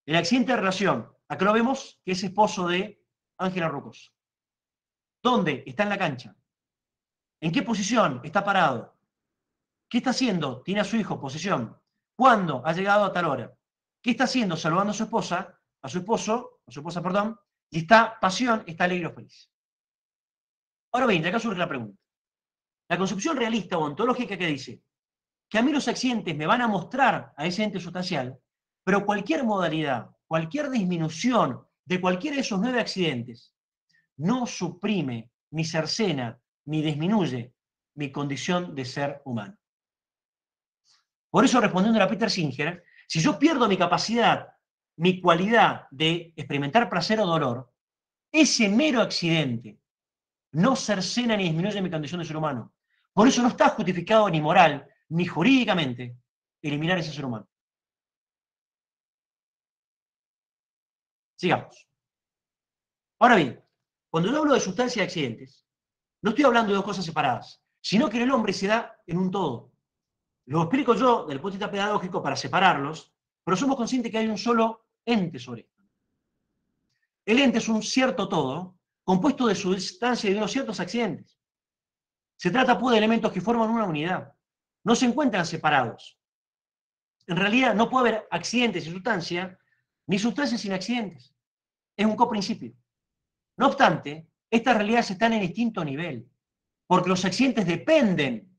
El accidente de relación, acá lo vemos, que es esposo de Ángela Rucos. ¿Dónde? Está en la cancha. ¿En qué posición? Está parado. ¿Qué está haciendo? Tiene a su hijo, posesión. ¿Cuándo? Ha llegado a tal hora. ¿Qué está haciendo? Saludando a su esposa, perdón, y está pasión, está alegre o feliz. Ahora bien, de acá surge la pregunta. La concepción realista o ontológica que dice que a mí los accidentes me van a mostrar a ese ente sustancial, pero cualquier modalidad, cualquier disminución de cualquiera de esos 9 accidentes no suprime, ni cercena, ni disminuye mi condición de ser humano. Por eso, respondiendo a Peter Singer, si yo pierdo mi capacidad, mi cualidad de experimentar placer o dolor, ese mero accidente no cercena ni disminuye mi condición de ser humano. Por eso no está justificado ni moral, ni jurídicamente, eliminar ese ser humano. Sigamos. Ahora bien, cuando yo hablo de sustancia y accidentes, no estoy hablando de dos cosas separadas, sino que en el hombre se da en un todo. Lo explico yo desde el punto de vista pedagógico para separarlos, pero somos conscientes que hay un solo ente sobre esto. El ente es un cierto todo, compuesto de sustancia y de unos ciertos accidentes. Se trata, pues, de elementos que forman una unidad. No se encuentran separados, en realidad no puede haber accidentes sin sustancia, ni sustancias sin accidentes. Es un coprincipio. No obstante, estas realidades están en distinto nivel, porque los accidentes dependen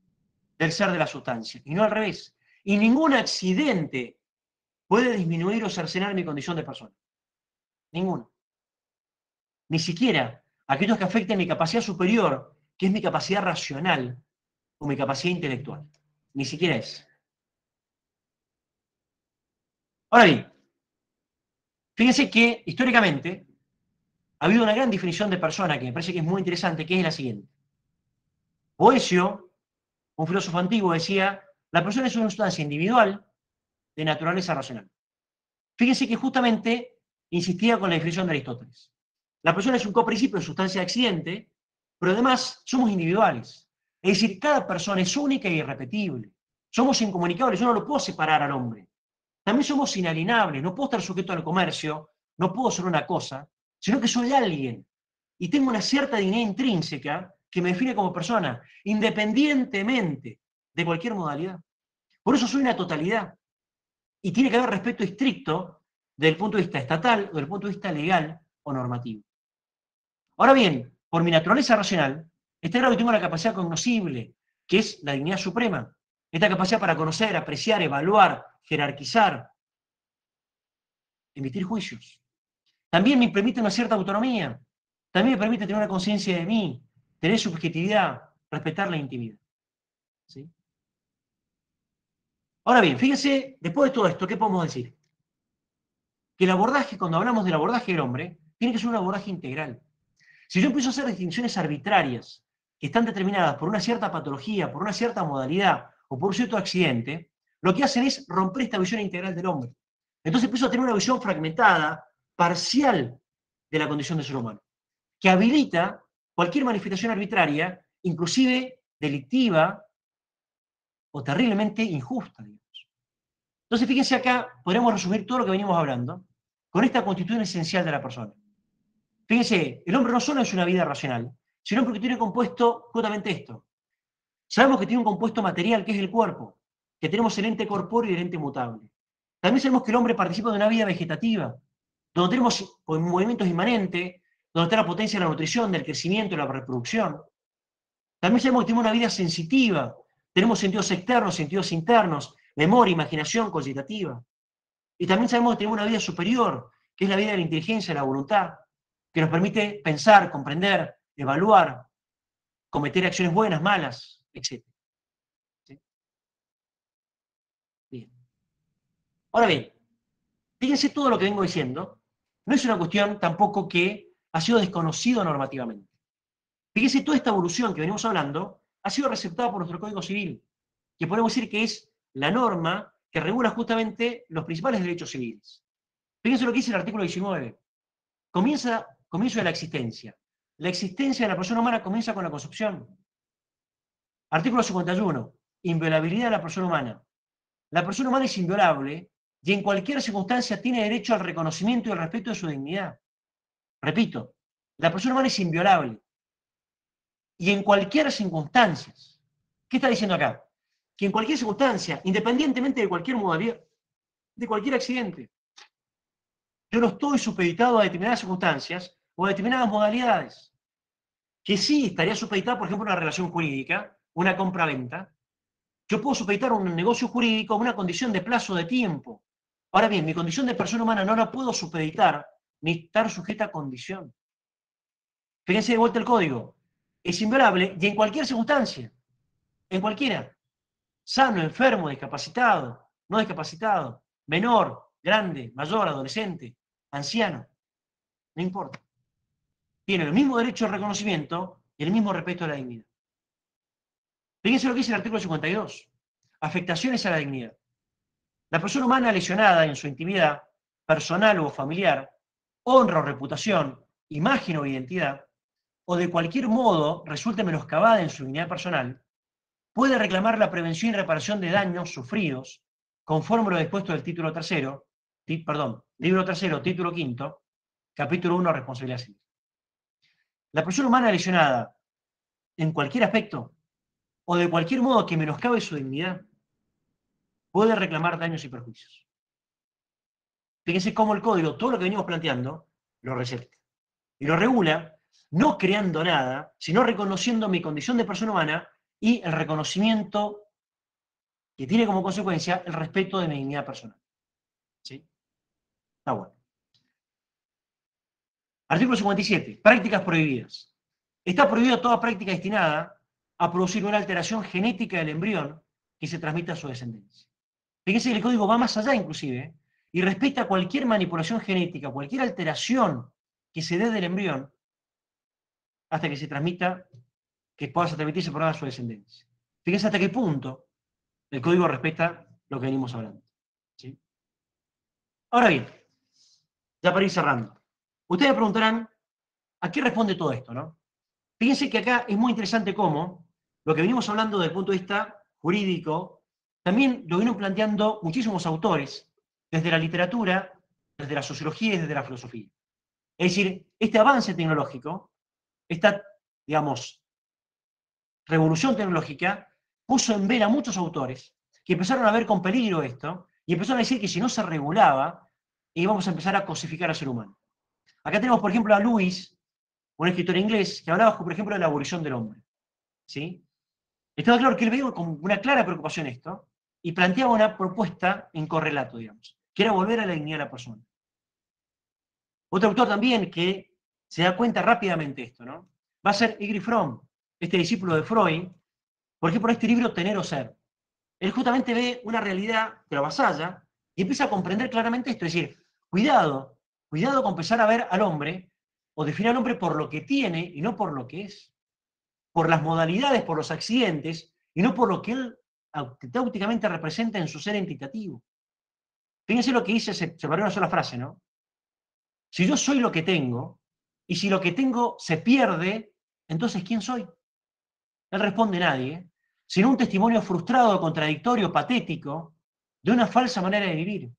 del ser de la sustancia, y no al revés. Y ningún accidente puede disminuir o cercenar mi condición de persona. Ninguno. Ni siquiera aquellos que afecten mi capacidad superior, que es mi capacidad racional o mi capacidad intelectual. Ni siquiera es. Ahora bien, fíjense que históricamente ha habido una gran definición de persona que me parece que es muy interesante, que es la siguiente. Boecio, un filósofo antiguo, decía, la persona es una sustancia individual de naturaleza racional. Fíjense que justamente insistía con la definición de Aristóteles. La persona es un coprincipio de sustancia de accidente, pero además somos individuales. Es decir, cada persona es única e irrepetible. Somos incomunicables, yo no lo puedo separar al hombre. También somos inalienables, no puedo estar sujeto al comercio, no puedo ser una cosa, sino que soy alguien. Y tengo una cierta dignidad intrínseca que me define como persona, independientemente de cualquier modalidad. Por eso soy una totalidad. Y tiene que haber respeto estricto desde el punto de vista estatal o desde el punto de vista legal o normativo. Ahora bien, por mi naturaleza racional, está claro que tengo la capacidad cognoscible, que es la dignidad suprema. Esta capacidad para conocer, apreciar, evaluar, jerarquizar, emitir juicios. También me permite una cierta autonomía. También me permite tener una conciencia de mí, tener subjetividad, respetar la intimidad. ¿Sí? Ahora bien, fíjense, después de todo esto, ¿qué podemos decir? Que el abordaje, cuando hablamos del abordaje del hombre, tiene que ser un abordaje integral. Si yo empiezo a hacer distinciones arbitrarias que están determinadas por una cierta patología, por una cierta modalidad o por un cierto accidente, lo que hacen es romper esta visión integral del hombre. Entonces empiezo a tener una visión fragmentada, parcial de la condición del ser humano, que habilita cualquier manifestación arbitraria, inclusive delictiva o terriblemente injusta, digamos. Entonces, fíjense acá, podemos resumir todo lo que venimos hablando con esta constitución esencial de la persona. Fíjense, el hombre no solo es una vida racional, sino porque tiene compuesto justamente esto. Sabemos que tiene un compuesto material, que es el cuerpo, que tenemos el ente corpóreo y el ente mutable. También sabemos que el hombre participa de una vida vegetativa, donde tenemos movimientos inmanentes, donde está la potencia de la nutrición, del crecimiento y la reproducción. También sabemos que tenemos una vida sensitiva, tenemos sentidos externos, sentidos internos, memoria, imaginación cogitativa. Y también sabemos que tenemos una vida superior, que es la vida de la inteligencia, de la voluntad, que nos permite pensar, comprender, evaluar, cometer acciones buenas, malas, etc. ¿Sí? Bien. Ahora bien, fíjense todo lo que vengo diciendo, no es una cuestión tampoco que ha sido desconocido normativamente. Fíjense, toda esta evolución que venimos hablando ha sido receptada por nuestro Código Civil, que podemos decir que es la norma que regula justamente los principales derechos civiles. Fíjense lo que dice el artículo 19. Comienzo de la existencia. La existencia de la persona humana comienza con la concepción. Artículo 51. Inviolabilidad de la persona humana. La persona humana es inviolable y en cualquier circunstancia tiene derecho al reconocimiento y al respeto de su dignidad. Repito, la persona humana es inviolable y en cualquier circunstancia. ¿Qué está diciendo acá? Que en cualquier circunstancia, independientemente de cualquier modalidad, de cualquier accidente, yo no estoy supeditado a determinadas circunstancias o a determinadas modalidades. Que sí estaría supeditada, por ejemplo, a una relación jurídica, una compra-venta. Yo puedo supeditar un negocio jurídico a una condición de plazo de tiempo. Ahora bien, mi condición de persona humana no la puedo supeditar ni estar sujeta a condición. Fíjense de vuelta el código. Es inviolable y en cualquier circunstancia. En cualquiera. Sano, enfermo, discapacitado, no discapacitado, menor, grande, mayor, adolescente, anciano. No importa. Tiene el mismo derecho al reconocimiento y el mismo respeto a la dignidad. Fíjense lo que dice el artículo 52. Afectaciones a la dignidad. La persona humana lesionada en su intimidad, personal o familiar, honra o reputación, imagen o identidad, o de cualquier modo resulte menoscabada en su dignidad personal, puede reclamar la prevención y reparación de daños sufridos, conforme a lo dispuesto del libro tercero, título quinto, capítulo 1, responsabilidad civil. La persona humana lesionada en cualquier aspecto, o de cualquier modo que menoscabe su dignidad, puede reclamar daños y perjuicios. Fíjense cómo el código, todo lo que venimos planteando, lo respeta. Y lo regula, no creando nada, sino reconociendo mi condición de persona humana y el reconocimiento que tiene como consecuencia el respeto de mi dignidad personal. ¿Sí? Está bueno. Artículo 57. Prácticas prohibidas. Está prohibida toda práctica destinada a producir una alteración genética del embrión que se transmita a su descendencia. Fíjense que el código va más allá inclusive y respeta cualquier manipulación genética, cualquier alteración que se dé del embrión hasta que se transmita, que pueda transmitirse por a su descendencia. Fíjense hasta qué punto el código respeta lo que venimos hablando. ¿Sí? Ahora bien, ya para ir cerrando, ustedes me preguntarán, ¿a qué responde todo esto, no? Fíjense que acá es muy interesante cómo lo que venimos hablando desde el punto de vista jurídico, también lo vienen planteando muchísimos autores, desde la literatura, desde la sociología y desde la filosofía. Es decir, este avance tecnológico, esta, digamos, revolución tecnológica, puso en vela a muchos autores que empezaron a ver con peligro esto y empezaron a decir que si no se regulaba, íbamos a empezar a cosificar al ser humano. Acá tenemos, por ejemplo, a Lewis, un escritor inglés, que hablaba, por ejemplo, de la abolición del hombre. ¿Sí? Estaba claro que él veía con una clara preocupación esto y planteaba una propuesta en correlato, digamos, que era volver a la dignidad de la persona. Otro autor también que se da cuenta rápidamente de esto, ¿no? Va a ser Erich Fromm, este discípulo de Freud, por ejemplo, en este libro Tener o Ser. Él justamente ve una realidad que lo avasalla y empieza a comprender claramente esto, es decir, cuidado con empezar a ver al hombre o definir al hombre por lo que tiene y no por lo que es, por las modalidades, por los accidentes y no por lo que él auténticamente representa en su ser entitativo. Fíjense lo que dice, se paró una sola frase, ¿no? Si yo soy lo que tengo, y si lo que tengo se pierde, entonces ¿quién soy? Él responde nadie, sino un testimonio frustrado, contradictorio, patético, de una falsa manera de vivir.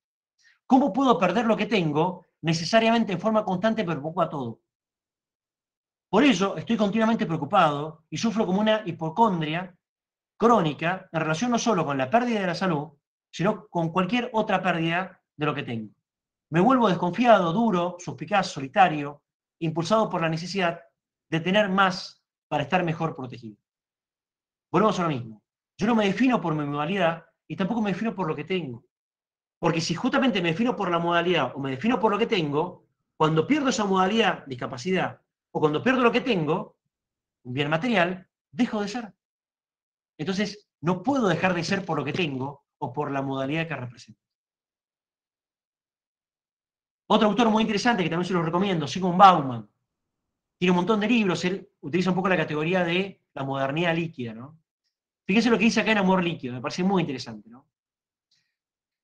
¿Cómo puedo perder lo que tengo necesariamente en forma constante pero poco a todo? Por ello estoy continuamente preocupado y sufro como una hipocondria crónica en relación no solo con la pérdida de la salud, sino con cualquier otra pérdida de lo que tengo. Me vuelvo desconfiado, duro, suspicaz, solitario, impulsado por la necesidad de tener más para estar mejor protegido. Volvemos a lo mismo. Yo no me defino por mi modalidad y tampoco me defino por lo que tengo. Porque si justamente me defino por la modalidad o me defino por lo que tengo, cuando pierdo esa modalidad, discapacidad, o cuando pierdo lo que tengo, un bien material, dejo de ser. Entonces, no puedo dejar de ser por lo que tengo o por la modalidad que represento. Otro autor muy interesante que también se los recomiendo, Zygmunt Bauman, tiene un montón de libros, él utiliza un poco la categoría de la modernidad líquida, ¿no? Fíjense lo que dice acá en Amor Líquido, me parece muy interesante, ¿no?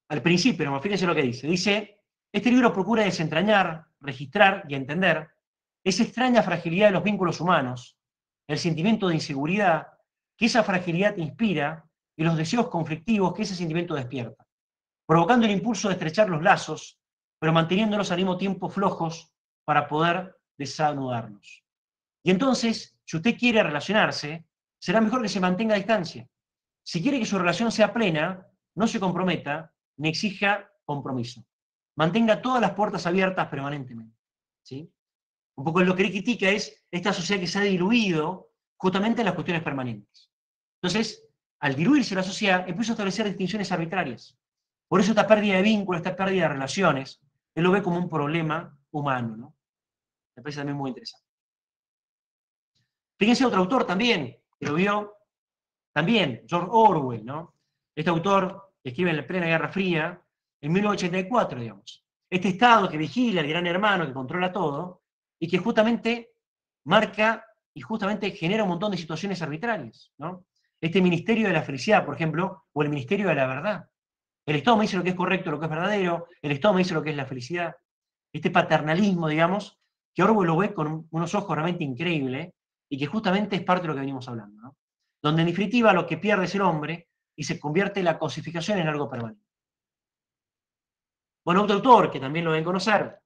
Al principio, ¿no? Fíjense lo que dice. Dice, este libro procura desentrañar, registrar y entender esa extraña fragilidad de los vínculos humanos, el sentimiento de inseguridad que esa fragilidad inspira y los deseos conflictivos que ese sentimiento despierta, provocando el impulso de estrechar los lazos, pero manteniéndolos al mismo tiempo flojos para poder desanudarnos. Y entonces, si usted quiere relacionarse, será mejor que se mantenga a distancia. Si quiere que su relación sea plena, no se comprometa ni exija compromiso. Mantenga todas las puertas abiertas permanentemente. ¿Sí? Un poco lo que él critica es esta sociedad que se ha diluido justamente en las cuestiones permanentes. Entonces, al diluirse la sociedad, empieza a establecer distinciones arbitrarias. Por eso esta pérdida de vínculos, esta pérdida de relaciones, él lo ve como un problema humano, ¿no? Me parece también muy interesante. Fíjense otro autor también, que lo vio también, George Orwell, ¿no? Este autor que escribe en la plena Guerra Fría, en 1984, digamos. Este Estado que vigila, el gran hermano que controla todo, y que justamente marca y justamente genera un montón de situaciones arbitrarias, ¿no? Este Ministerio de la Felicidad, por ejemplo, o el Ministerio de la Verdad. El Estado me dice lo que es correcto, lo que es verdadero, el Estado me dice lo que es la felicidad. Este paternalismo, digamos, que Orwell lo ve con unos ojos realmente increíbles y que justamente es parte de lo que venimos hablando, ¿no? Donde en definitiva lo que pierde es el hombre y se convierte la cosificación en algo permanente. Bueno, otro autor que también lo deben conocer,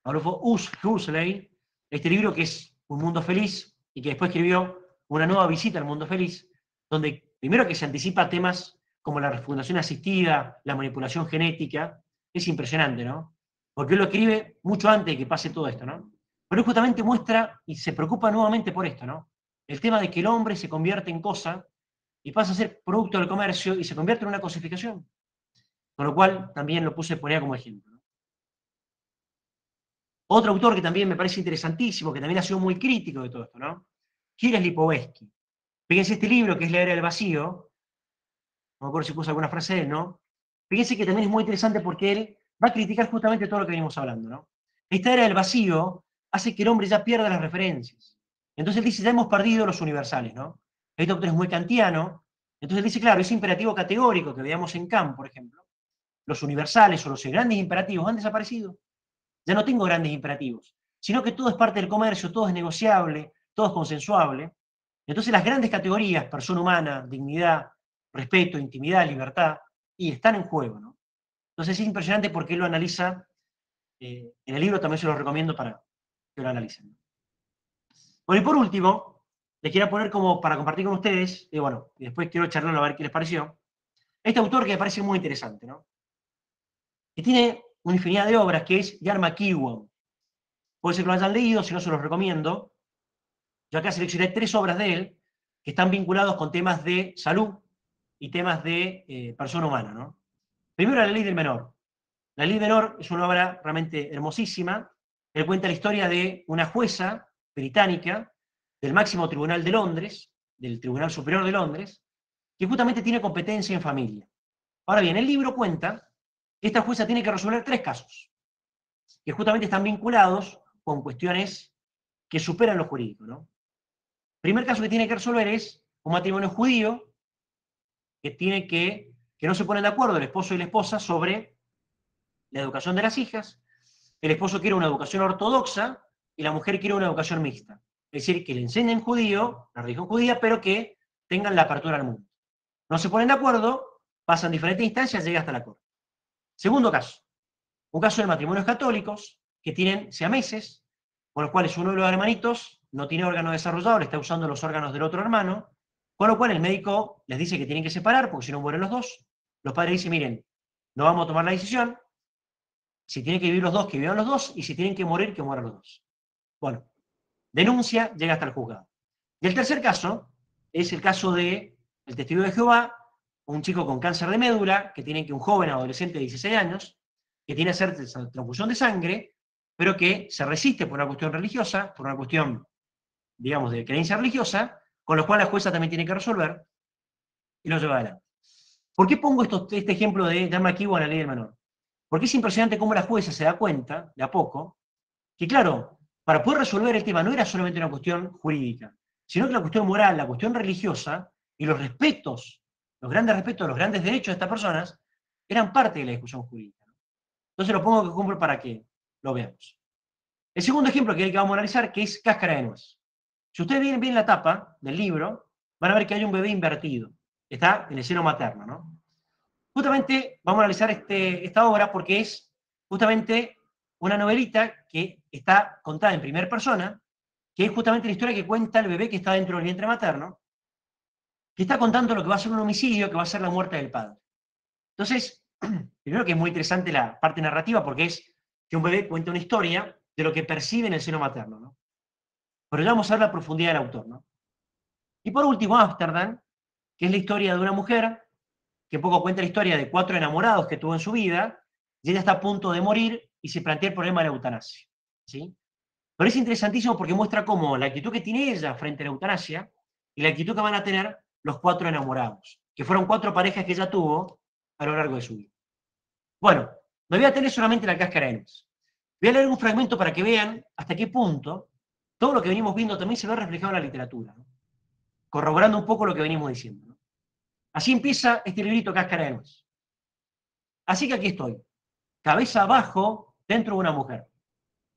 Adolfo Huxley, este libro que es Un Mundo Feliz y que después escribió Una Nueva Visita al Mundo Feliz, donde primero que se anticipa temas como la fecundación asistida, la manipulación genética, es impresionante, ¿no? Porque él lo escribe mucho antes de que pase todo esto, ¿no? Pero él justamente muestra y se preocupa nuevamente por esto, ¿no? El tema de que el hombre se convierte en cosa y pasa a ser producto del comercio y se convierte en una cosificación. Con lo cual también lo ponía como ejemplo, ¿no? Otro autor que también me parece interesantísimo, que también ha sido muy crítico de todo esto, ¿no? Gilles Lipovetsky. Fíjense este libro que es La Era del Vacío, no me acuerdo si puse alguna frase de él, ¿no? Fíjense que también es muy interesante porque él va a criticar justamente todo lo que venimos hablando, ¿no? Esta era del vacío hace que el hombre ya pierda las referencias. Entonces él dice, ya hemos perdido los universales, ¿no? Este autor es muy kantiano, entonces él dice, claro, ese imperativo categórico que veíamos en Kant, por ejemplo, los universales o los grandes imperativos han desaparecido. Ya no tengo grandes imperativos, sino que todo es parte del comercio, todo es negociable, todo es consensuable. Entonces las grandes categorías, persona humana, dignidad, respeto, intimidad, libertad, y están en juego, ¿no? Entonces es impresionante porque él lo analiza, en el libro también se lo recomiendo para que lo analicen. Bueno, y por último, les quiero poner como para compartir con ustedes, y bueno, y después quiero charlarlo a ver qué les pareció, este autor que me parece muy interesante, ¿no? Que tiene una infinidad de obras, que es Jan McEwan. Puede ser que lo hayan leído, si no se los recomiendo. Yo acá seleccioné 3 obras de él que están vinculados con temas de salud y temas de persona humana, ¿no? Primero, La Ley del Menor. La Ley del Menor es una obra realmente hermosísima. Él cuenta la historia de una jueza británica del máximo tribunal de Londres, del Tribunal Superior de Londres, que justamente tiene competencia en familia. Ahora bien, el libro cuenta que esta jueza tiene que resolver 3 casos, que justamente están vinculados con cuestiones que superan lo jurídico, ¿no? El primer caso que tiene que resolver es un matrimonio judío que no se ponen de acuerdo el esposo y la esposa sobre la educación de las hijas. El esposo quiere una educación ortodoxa y la mujer quiere una educación mixta. Es decir, que le enseñen judío, la religión judía, pero que tengan la apertura al mundo. No se ponen de acuerdo, pasan diferentes instancias, llega hasta la corte. Segundo caso, un caso de matrimonios católicos que tienen siameses, con los cuales uno de los hermanitos no tiene órgano desarrollado, le está usando los órganos del otro hermano, con lo cual el médico les dice que tienen que separar, porque si no mueren los dos. Los padres dicen, miren, no vamos a tomar la decisión, si tienen que vivir los dos, que vivan los dos, y si tienen que morir, que mueran los dos. Bueno, denuncia, llega hasta el juzgado. Y el tercer caso es el caso de el testigo de Jehová, un chico con cáncer de médula, que tiene que un joven adolescente de 16 años, que tiene que hacer transfusión de sangre, pero que se resiste por una cuestión religiosa, por una cuestión, digamos, de creencia religiosa, con lo cual la jueza también tiene que resolver y lo lleva adelante. ¿Por qué pongo este ejemplo de Jan McEwan, La Ley del Menor? Porque es impresionante cómo la jueza se da cuenta, de a poco, que claro, para poder resolver el tema no era solamente una cuestión jurídica, sino que la cuestión moral, la cuestión religiosa y los respetos, los grandes respetos, los grandes derechos de estas personas, eran parte de la discusión jurídica. Entonces lo pongo como ejemplo para que lo veamos. El segundo ejemplo que vamos a analizar, que es Cáscara de Nuez. Si ustedes ven la tapa del libro, van a ver que hay un bebé invertido. Está en el seno materno, ¿no? Justamente vamos a analizar esta obra porque es justamente una novelita que está contada en primera persona, que es justamente la historia que cuenta el bebé que está dentro del vientre materno, que está contando lo que va a ser un homicidio, que va a ser la muerte del padre. Entonces, primero que es muy interesante la parte narrativa porque es que un bebé cuenta una historia de lo que percibe en el seno materno, ¿no? Pero ya vamos a ver la profundidad del autor, ¿no? Y por último, Ámsterdam, que es la historia de una mujer que poco cuenta la historia de 4 enamorados que tuvo en su vida, y ella está a punto de morir y se plantea el problema de la eutanasia, ¿sí? Pero es interesantísimo porque muestra cómo la actitud que tiene ella frente a la eutanasia y la actitud que van a tener los 4 enamorados, que fueron 4 parejas que ella tuvo a lo largo de su vida. Bueno, me voy a tener solamente la Cáscara de Nuez. Voy a leer un fragmento para que vean hasta qué punto todo lo que venimos viendo también se ve reflejado en la literatura, ¿no? Corroborando un poco lo que venimos diciendo, ¿no? Así empieza este librito Cáscara de Nuez. Así que aquí estoy, cabeza abajo dentro de una mujer.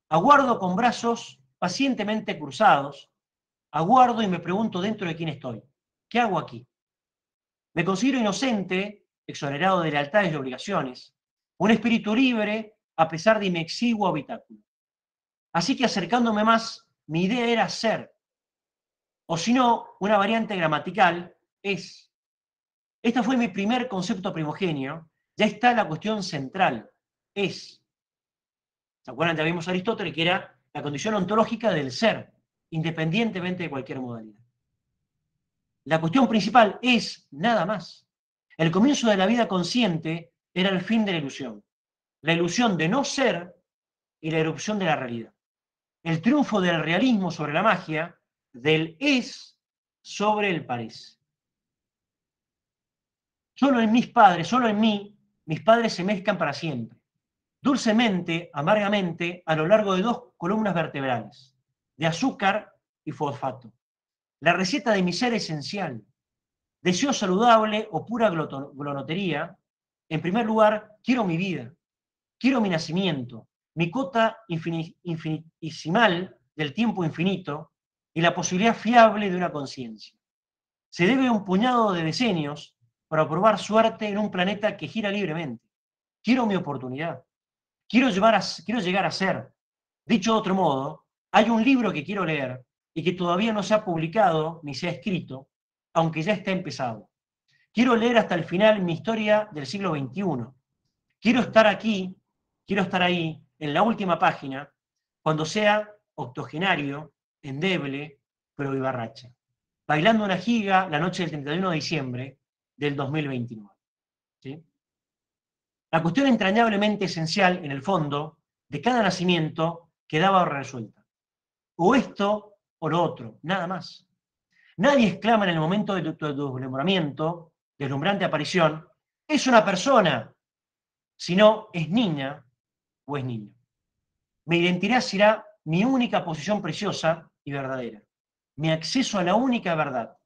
Aguardo con brazos pacientemente cruzados, aguardo y me pregunto dentro de quién estoy. ¿Qué hago aquí? Me considero inocente, exonerado de lealtades y obligaciones, un espíritu libre a pesar de mi exiguo habitáculo. Así que acercándome más, mi idea era ser, o si no, una variante gramatical es. Este fue mi primer concepto primogenio. Ya está la cuestión central. Es. ¿Se acuerdan? Ya vimos a Aristóteles que era la condición ontológica del ser, independientemente de cualquier modalidad. La cuestión principal es nada más. El comienzo de la vida consciente era el fin de la ilusión de no ser y la erupción de la realidad. El triunfo del realismo sobre la magia, del es sobre el parece. Solo en mis padres, solo en mí, mis padres se mezclan para siempre. Dulcemente, amargamente, a lo largo de 2 columnas vertebrales, de azúcar y fosfato. La receta de mi ser esencial, deseo saludable o pura glonotería. En primer lugar, quiero mi vida, quiero mi nacimiento, mi cota infinitesimal del tiempo infinito y la posibilidad fiable de una conciencia. Se debe un puñado de decenios para probar suerte en un planeta que gira libremente. Quiero mi oportunidad. Quiero llegar a ser. Dicho de otro modo, hay un libro que quiero leer y que todavía no se ha publicado ni se ha escrito, aunque ya está empezado. Quiero leer hasta el final mi historia del siglo XXI. Quiero estar aquí, quiero estar ahí, en la última página, cuando sea octogenario, endeble, pero vivarracha, bailando una giga la noche del 31 de diciembre del 2029. ¿Sí? La cuestión entrañablemente esencial, en el fondo, de cada nacimiento quedaba resuelta. O esto o lo otro, nada más. Nadie exclama en el momento de tu deslumbrante aparición, es una persona, sino es niña o es niño. Mi identidad será mi única posición preciosa y verdadera, mi acceso a la única verdad.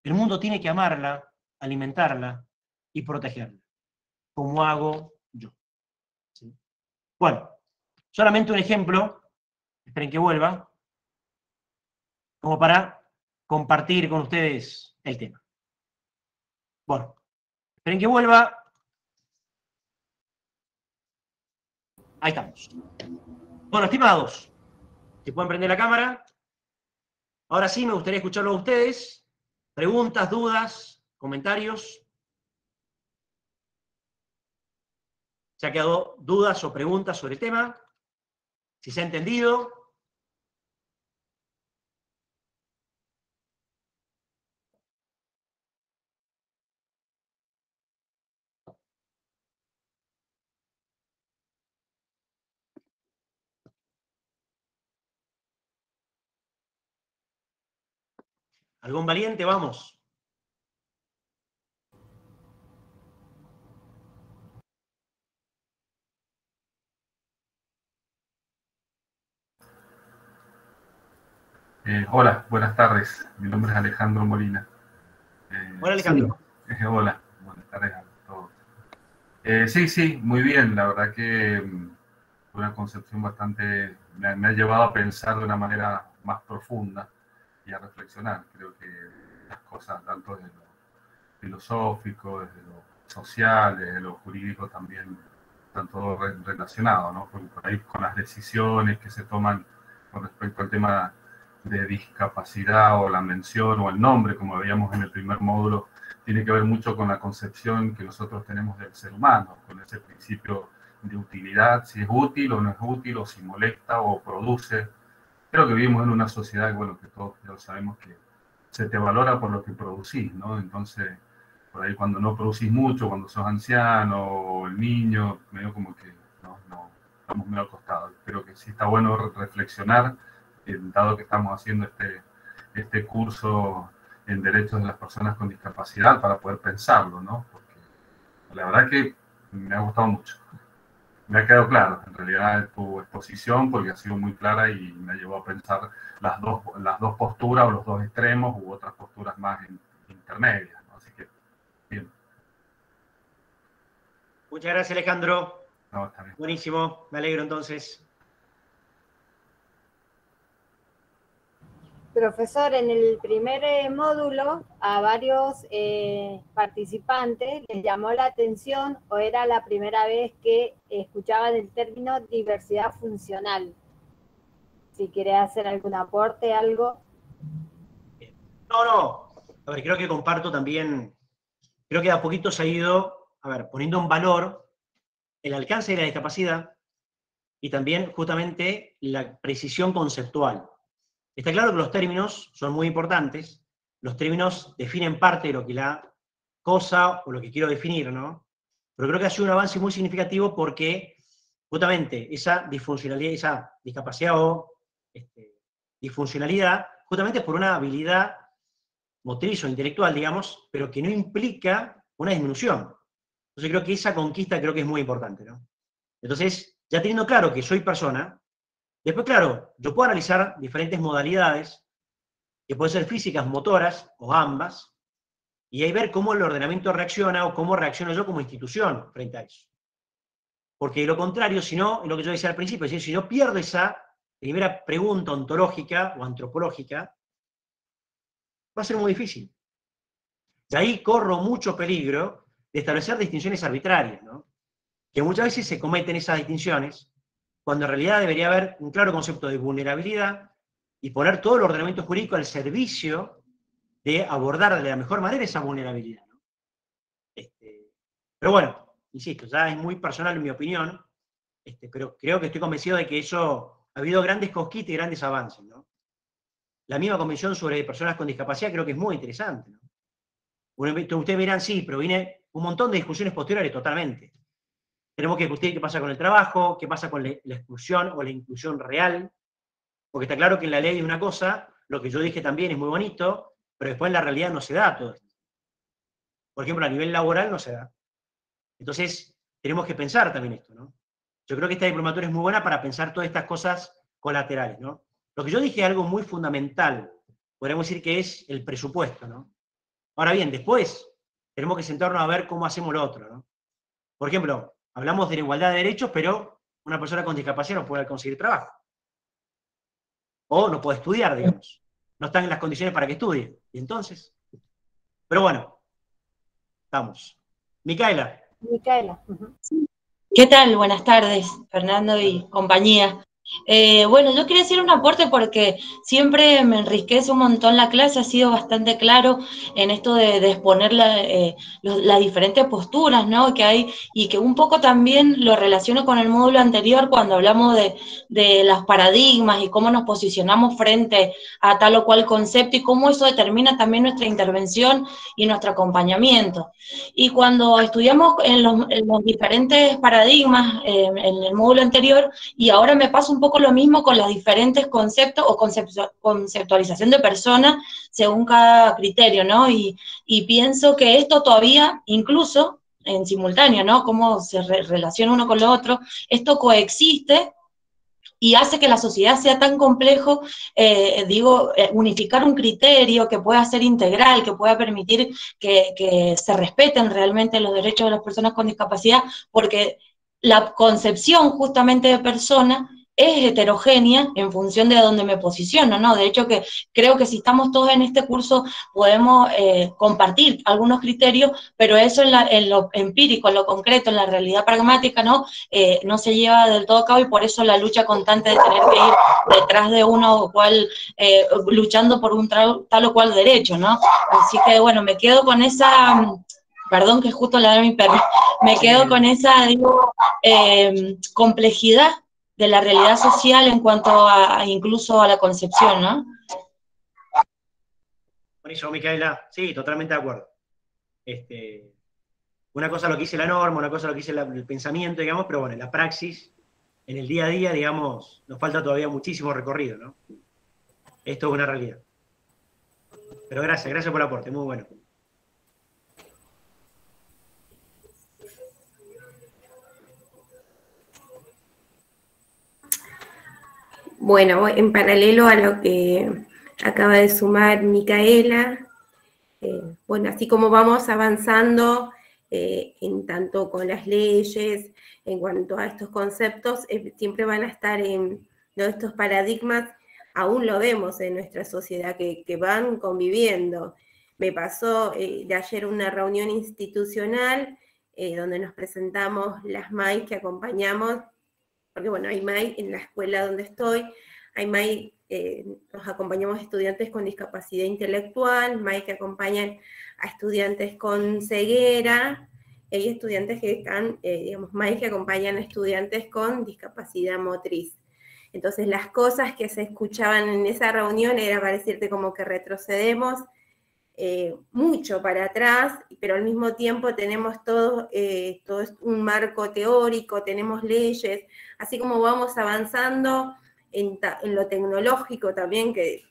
El mundo tiene que amarla, alimentarla y protegerla, como hago yo. ¿Sí? Bueno, solamente un ejemplo, esperen que vuelva, como para compartir con ustedes el tema. Bueno, esperen que vuelva. Ahí estamos. Bueno, estimados, si pueden prender la cámara. Ahora sí, me gustaría escucharlo a ustedes. Preguntas, dudas, comentarios. ¿Se ha quedado dudas o preguntas sobre el tema? Si se ha entendido. ¿Algún valiente? Vamos. Hola, buenas tardes. Mi nombre es Alejandro Molina. Hola, Alejandro. Hola, buenas tardes a todos. Sí, muy bien. La verdad que una concepción bastante... Me ha llevado a pensar de una manera más profunda y a reflexionar. Creo que las cosas, tanto desde lo filosófico, desde lo social, desde lo jurídico también, están todo relacionado, ¿no? Porque por ahí con las decisiones que se toman con respecto al tema de discapacidad o la mención o el nombre, como veíamos en el primer módulo, tiene que ver mucho con la concepción que nosotros tenemos del ser humano, con ese principio de utilidad, si es útil o no es útil, o si molesta o produce. Creo que vivimos en una sociedad, bueno, que todos ya sabemos que se te valora por lo que producís, ¿no? Entonces, por ahí cuando no producís mucho, cuando sos anciano o el niño, medio como que no estamos medio acostados. Creo que sí está bueno reflexionar, dado que estamos haciendo este curso en derechos de las personas con discapacidad, para poder pensarlo, ¿no? Porque la verdad que me ha gustado mucho. Me ha quedado claro, en realidad, tu exposición, porque ha sido muy clara y me ha llevado a pensar las dos posturas o los dos extremos u otras posturas más intermedias, ¿no? Así que, bien. Muchas gracias, Alejandro. No, está bien. Buenísimo, me alegro entonces. Profesor, en el primer módulo a varios participantes les llamó la atención o era la primera vez que escuchaban el término diversidad funcional. Si quiere hacer algún aporte, algo. No. A ver, creo que comparto también creo que de a poquito se ha ido, poniendo en valor el alcance de la discapacidad y también justamente la precisión conceptual. Está claro que los términos son muy importantes, los términos definen parte de lo que la cosa o lo que quiero definir, ¿no? Pero creo que ha sido un avance muy significativo porque justamente esa disfuncionalidad, esa discapacidad o disfuncionalidad, justamente es por una habilidad motriz o intelectual, digamos, pero que no implica una disminución. Entonces creo que esa conquista creo que es muy importante, ¿no? Entonces, ya teniendo claro que soy persona, después, claro, yo puedo analizar diferentes modalidades, que pueden ser físicas, motoras, o ambas, y ahí ver cómo el ordenamiento reacciona, o cómo reacciono yo como institución frente a eso. Porque de lo contrario, si no, lo que yo decía al principio, es decir, si yo pierdo esa primera pregunta ontológica o antropológica, va a ser muy difícil. Y ahí corro mucho peligro de establecer distinciones arbitrarias, ¿no? Que muchas veces se cometen esas distinciones, cuando en realidad debería haber un claro concepto de vulnerabilidad y poner todo el ordenamiento jurídico al servicio de abordar de la mejor manera esa vulnerabilidad, ¿no? Pero bueno, insisto, ya es muy personal en mi opinión, pero creo que estoy convencido de que eso ha habido grandes cosquitas y grandes avances, ¿no? La misma convención sobre personas con discapacidad creo que es muy interesante, ¿no? Ustedes verán, sí, pero viene un montón de discusiones posteriores totalmente. Tenemos que discutir qué pasa con el trabajo, qué pasa con la exclusión o la inclusión real, porque está claro que en la ley es una cosa, lo que yo dije también es muy bonito, pero después en la realidad no se da todo esto. Por ejemplo, a nivel laboral no se da. Entonces, tenemos que pensar también esto, ¿no? Yo creo que esta diplomatura es muy buena para pensar todas estas cosas colaterales, ¿no? Lo que yo dije es algo muy fundamental, podríamos decir que es el presupuesto, ¿no? Ahora bien, después tenemos que sentarnos a ver cómo hacemos lo otro, ¿no? Por ejemplo, hablamos de la igualdad de derechos, pero una persona con discapacidad no puede conseguir trabajo. O no puede estudiar, digamos. No están en las condiciones para que estudie. Y entonces, pero bueno, estamos. Micaela. Micaela. ¿Qué tal? Buenas tardes, Fernando y compañía. Bueno, yo quería hacer un aporte porque siempre me enriquece un montón la clase, ha sido bastante claro en esto de exponer las diferentes posturas, ¿no?, que hay, y que un poco también lo relaciono con el módulo anterior cuando hablamos de los paradigmas y cómo nos posicionamos frente a tal o cual concepto y cómo eso determina también nuestra intervención y nuestro acompañamiento. Y cuando estudiamos en los diferentes paradigmas en el módulo anterior, y ahora me pasa un poco lo mismo con los diferentes conceptos o conceptualización de personas según cada criterio, ¿no? Y pienso que esto todavía, incluso en simultáneo, ¿no?, cómo se relaciona uno con lo otro, esto coexiste y hace que la sociedad sea tan complejo, unificar un criterio que pueda ser integral, que pueda permitir que se respeten realmente los derechos de las personas con discapacidad, porque la concepción justamente de persona es heterogénea en función de dónde me posiciono, ¿no? De hecho, que creo que si estamos todos en este curso podemos compartir algunos criterios, pero eso en lo empírico, en lo concreto, en la realidad pragmática, ¿no? No se lleva del todo a cabo, y por eso la lucha constante de tener que ir detrás de uno o cual, luchando por un tal o cual derecho, ¿no? Así que, bueno, me quedo con esa... Perdón que justo la de mi perro. Me quedo con esa, complejidad de la realidad social en cuanto a incluso a la concepción, ¿no? Buenísimo, Micaela. Sí, totalmente de acuerdo. Una cosa lo que dice la norma, una cosa lo que dice el pensamiento, digamos, pero bueno, en la praxis, en el día a día, digamos, nos falta todavía muchísimo recorrido, ¿no? Esto es una realidad. Pero gracias por el aporte, muy bueno. Bueno, en paralelo a lo que acaba de sumar Micaela, bueno, así como vamos avanzando en tanto con las leyes, en cuanto a estos conceptos, siempre van a estar en estos paradigmas, aún lo vemos en nuestra sociedad, que van conviviendo. Me pasó de ayer una reunión institucional donde nos presentamos las MAI que acompañamos, porque bueno, hay MAI en la escuela donde estoy, hay MAI nos acompañamos a estudiantes con discapacidad intelectual, MAE que acompañan a estudiantes con ceguera, y hay estudiantes que están, digamos, MAE que acompañan a estudiantes con discapacidad motriz. Entonces las cosas que se escuchaban en esa reunión era para decirte como que retrocedemos mucho para atrás, pero al mismo tiempo tenemos todo un marco teórico, tenemos leyes, así como vamos avanzando en lo tecnológico también, que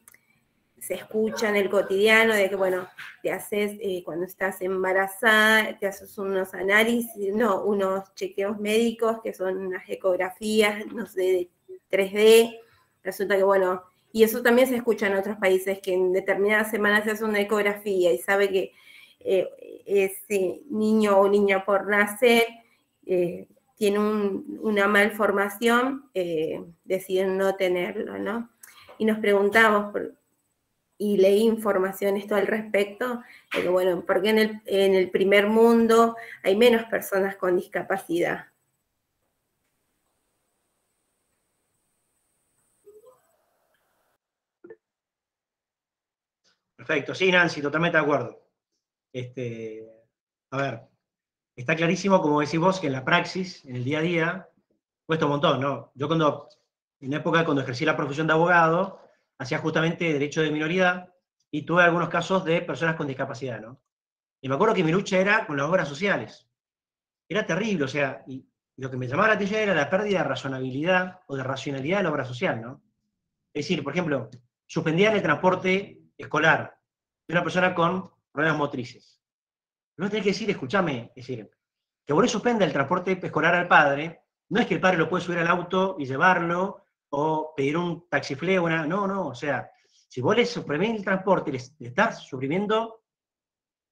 se escucha en el cotidiano, de que, bueno, te haces, cuando estás embarazada, te haces unos análisis, unos chequeos médicos, que son unas ecografías, no sé, de 3D, resulta que, bueno, y eso también se escucha en otros países, que en determinadas semanas se hace una ecografía y sabe que ese niño o niña por nacer tiene una malformación, deciden no tenerlo, ¿no? Y nos preguntamos, y leí información esto al respecto, de que, bueno, ¿por qué en el primer mundo hay menos personas con discapacidad? Perfecto, sí, Nancy, totalmente de acuerdo. A ver, está clarísimo, como decís vos, que en la praxis, en el día a día, cuesta un montón, ¿no? Yo en época cuando ejercí la profesión de abogado, hacía justamente derecho de minoridad y tuve algunos casos de personas con discapacidad, ¿no? Y me acuerdo que mi lucha era con las obras sociales. Era terrible, o sea, y lo que me llamaba la atención era la pérdida de razonabilidad o de racionalidad de la obra social, ¿no? Es decir, por ejemplo, suspendían el transporte escolar de una persona con problemas motrices. No tenés que decir, escúchame, es decir, que vos le suspenda el transporte escolar al padre, no es que el padre lo puede subir al auto y llevarlo, o pedir un taxifleo, no, o sea, si vos le suprimís el transporte, le estás suprimiendo,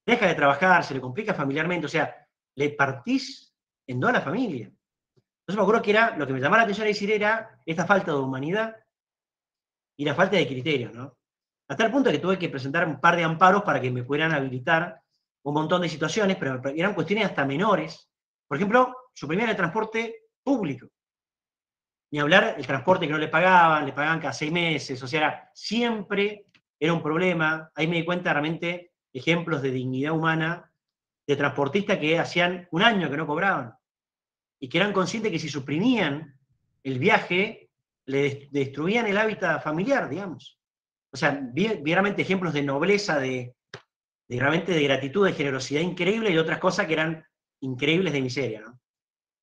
deja de trabajar, se le complica familiarmente, o sea, le partís en toda la familia. Entonces me acuerdo que lo que me llamaba la atención a decir era esta falta de humanidad y la falta de criterios, ¿no? Hasta el punto de que tuve que presentar un par de amparos para que me pudieran habilitar un montón de situaciones, pero eran cuestiones hasta menores. Por ejemplo, suprimir el transporte público. Ni hablar el transporte que no le pagaban cada 6 meses, o sea, siempre era un problema. Ahí me di cuenta realmente ejemplos de dignidad humana de transportistas que hacían un año que no cobraban y que eran conscientes que si suprimían el viaje, le destruían el hábitat familiar, digamos. O sea, vi realmente ejemplos de nobleza, realmente de gratitud, de generosidad increíble y otras cosas que eran increíbles de miseria, ¿no?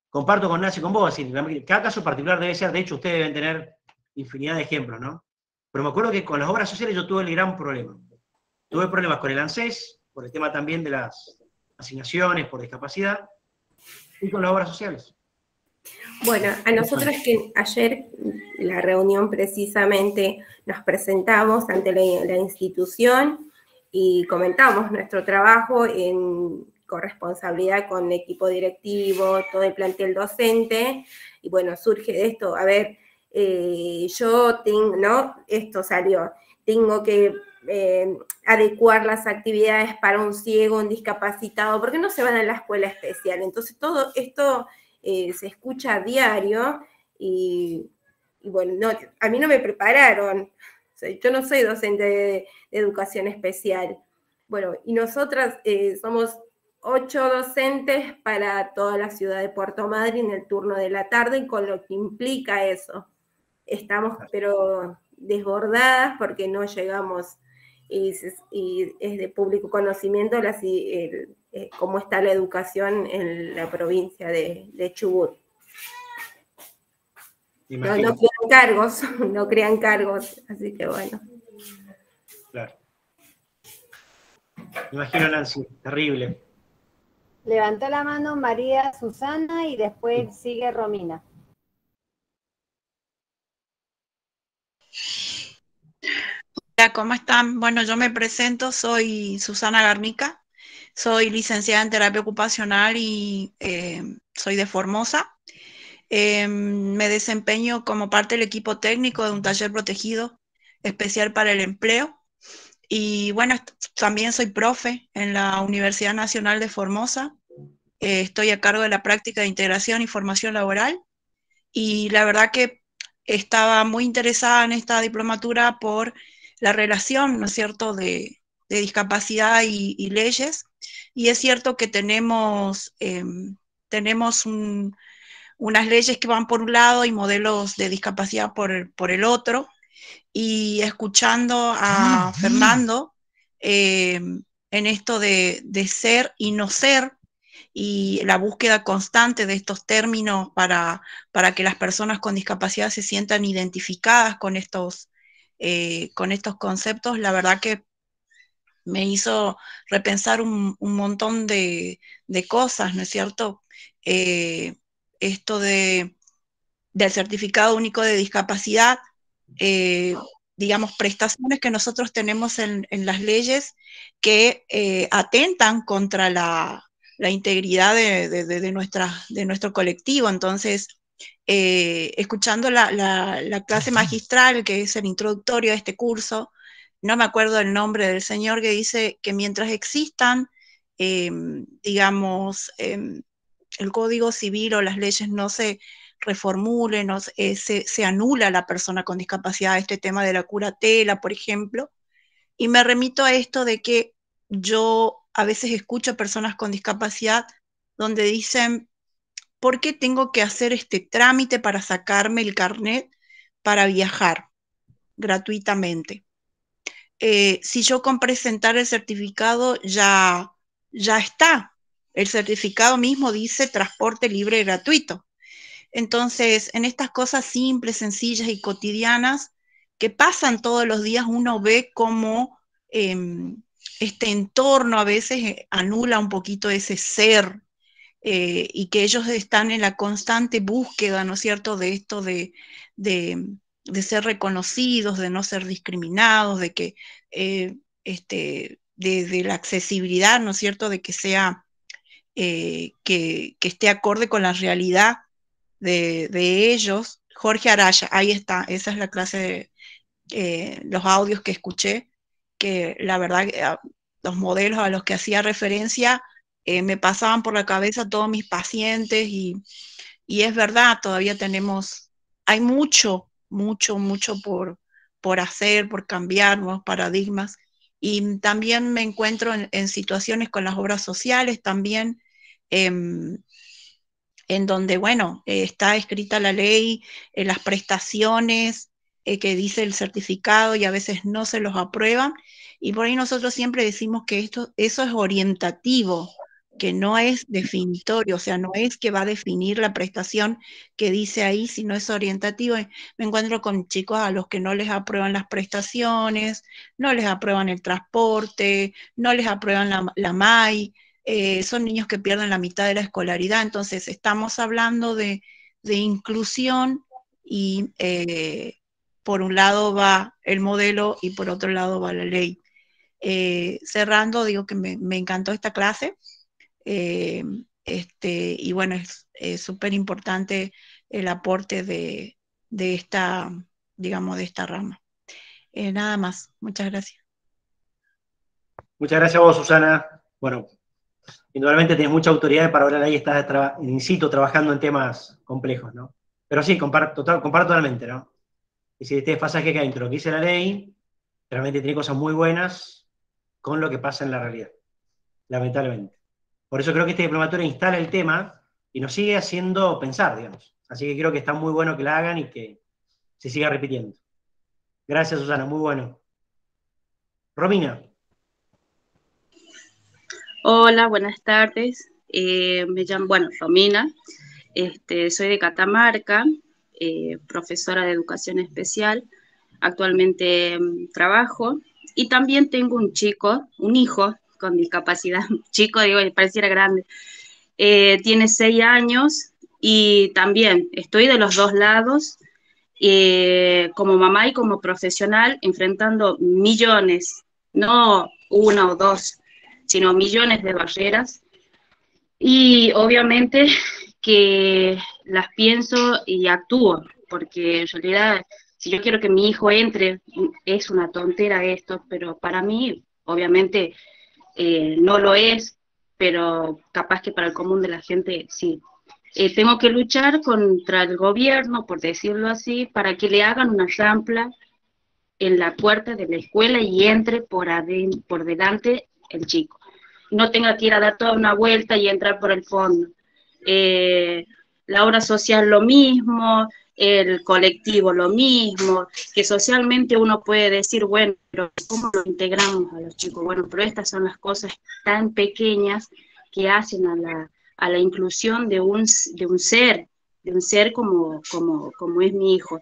Comparto con Nancy, con vos, cada caso particular debe ser, de hecho ustedes deben tener infinidad de ejemplos, ¿no? Pero me acuerdo que con las obras sociales yo tuve el gran problema. Tuve problemas con el ANSES, por el tema también de las asignaciones por discapacidad, y con las obras sociales. Bueno, a nosotros que ayer la reunión precisamente nos presentamos ante la institución y comentamos nuestro trabajo en corresponsabilidad con equipo directivo, todo el plantel docente, y bueno, surge de esto, a ver, yo tengo, ¿no? Esto salió, tengo que adecuar las actividades para un ciego, un discapacitado, porque no se van a la escuela especial. Entonces todo esto se escucha a diario y bueno, no, a mí no me prepararon, o sea, yo no soy docente de educación especial. Bueno, y nosotras somos 8 docentes para toda la ciudad de Puerto Madryn en el turno de la tarde, con lo que implica eso. Estamos pero desbordadas porque no llegamos, y es de público conocimiento cómo está la educación en la provincia de Chubut. No crean cargos, así que bueno. Claro. Me imagino, Nancy, terrible. Levantó la mano María Susana y después sigue Romina. Hola, ¿cómo están? Bueno, yo me presento, soy Susana Garnica, soy licenciada en terapia ocupacional y soy de Formosa. Me desempeño como parte del equipo técnico de un taller protegido especial para el empleo. Y bueno, también soy profe en la Universidad Nacional de Formosa. Estoy a cargo de la práctica de integración y formación laboral. Y la verdad que estaba muy interesada en esta diplomatura por la relación, ¿no es cierto?, de discapacidad y leyes, y es cierto que tenemos unas leyes que van por un lado y modelos de discapacidad por el otro, y escuchando a Fernando en esto de ser y no ser, y la búsqueda constante de estos términos para que las personas con discapacidad se sientan identificadas con estos conceptos, la verdad que me hizo repensar un montón de cosas, ¿no es cierto? Esto del certificado único de discapacidad, digamos, prestaciones que nosotros tenemos en las leyes que atentan contra la integridad de nuestro colectivo. Entonces, escuchando la clase magistral, que es el introductorio a este curso, no me acuerdo el nombre del señor, que dice que mientras existan, digamos, el Código Civil o las leyes no se reformulen, no, se anula a la persona con discapacidad, este tema de la curatela, por ejemplo, y me remito a esto de que yo a veces escucho personas con discapacidad donde dicen, ¿por qué tengo que hacer este trámite para sacarme el carnet para viajar gratuitamente? Si yo con presentar el certificado ya está. El certificado mismo dice transporte libre y gratuito. Entonces, en estas cosas simples, sencillas y cotidianas que pasan todos los días, uno ve cómo este entorno a veces anula un poquito ese ser, y que ellos están en la constante búsqueda, ¿no es cierto?, de esto de ser reconocidos, de no ser discriminados, de que de la accesibilidad, ¿no es cierto?, de que sea que esté acorde con la realidad de ellos. Jorge Araya, ahí está, esa es la clase de los audios que escuché, que la verdad, los modelos a los que hacía referencia me pasaban por la cabeza todos mis pacientes, y es verdad, todavía hay mucho por hacer, por cambiar nuevos paradigmas, y también me encuentro en situaciones con las obras sociales también, en donde, bueno, está escrita la ley, las prestaciones que dice el certificado, y a veces no se los aprueban, y por ahí nosotros siempre decimos que eso es orientativo, que no es definitorio, o sea, no es que va a definir la prestación que dice ahí, sino es orientativo. Me encuentro con chicos a los que no les aprueban las prestaciones, no les aprueban el transporte, no les aprueban la MAI, son niños que pierden la mitad de la escolaridad. Entonces estamos hablando de inclusión, y por un lado va el modelo y por otro lado va la ley. Cerrando, digo que me encantó esta clase, y bueno, es súper importante el aporte de esta, digamos, de esta rama. Nada más, muchas gracias. Muchas gracias a vos, Susana. Bueno, indudablemente tienes mucha autoridad para hablar ahí, estás in situ trabajando en temas complejos, ¿no? Pero sí, comparto totalmente, ¿no? Y si este pasaje que hay entre lo que dice la ley, realmente tiene cosas muy buenas con lo que pasa en la realidad, lamentablemente. Por eso creo que esta diplomatura instala el tema y nos sigue haciendo pensar, digamos. Así que creo que está muy bueno que la hagan y que se siga repitiendo. Gracias, Susana, muy bueno. Romina. Hola, buenas tardes. Me llamo, Romina. Soy de Catamarca, profesora de educación especial. Actualmente trabajo y también tengo un hijo con discapacidad. Chico, digo, pareciera grande. Tiene 6 años y también estoy de los dos lados, como mamá y como profesional, enfrentando millones, no una o dos, sino millones de barreras. Y obviamente que las pienso y actúo, porque en realidad, si yo quiero que mi hijo entre, es una tontera esto, pero para mí, obviamente, no lo es, pero capaz que para el común de la gente sí. tengo que luchar contra el gobierno, por decirlo así, para que le hagan una rampla en la puerta de la escuela y entre por delante el chico. No tenga que ir a dar toda una vuelta y entrar por el fondo. La obra social lo mismo, el colectivo lo mismo, que socialmente uno puede decir, bueno, pero ¿cómo lo integramos a los chicos? Bueno, pero estas son las cosas tan pequeñas que hacen a la inclusión de un ser como es mi hijo.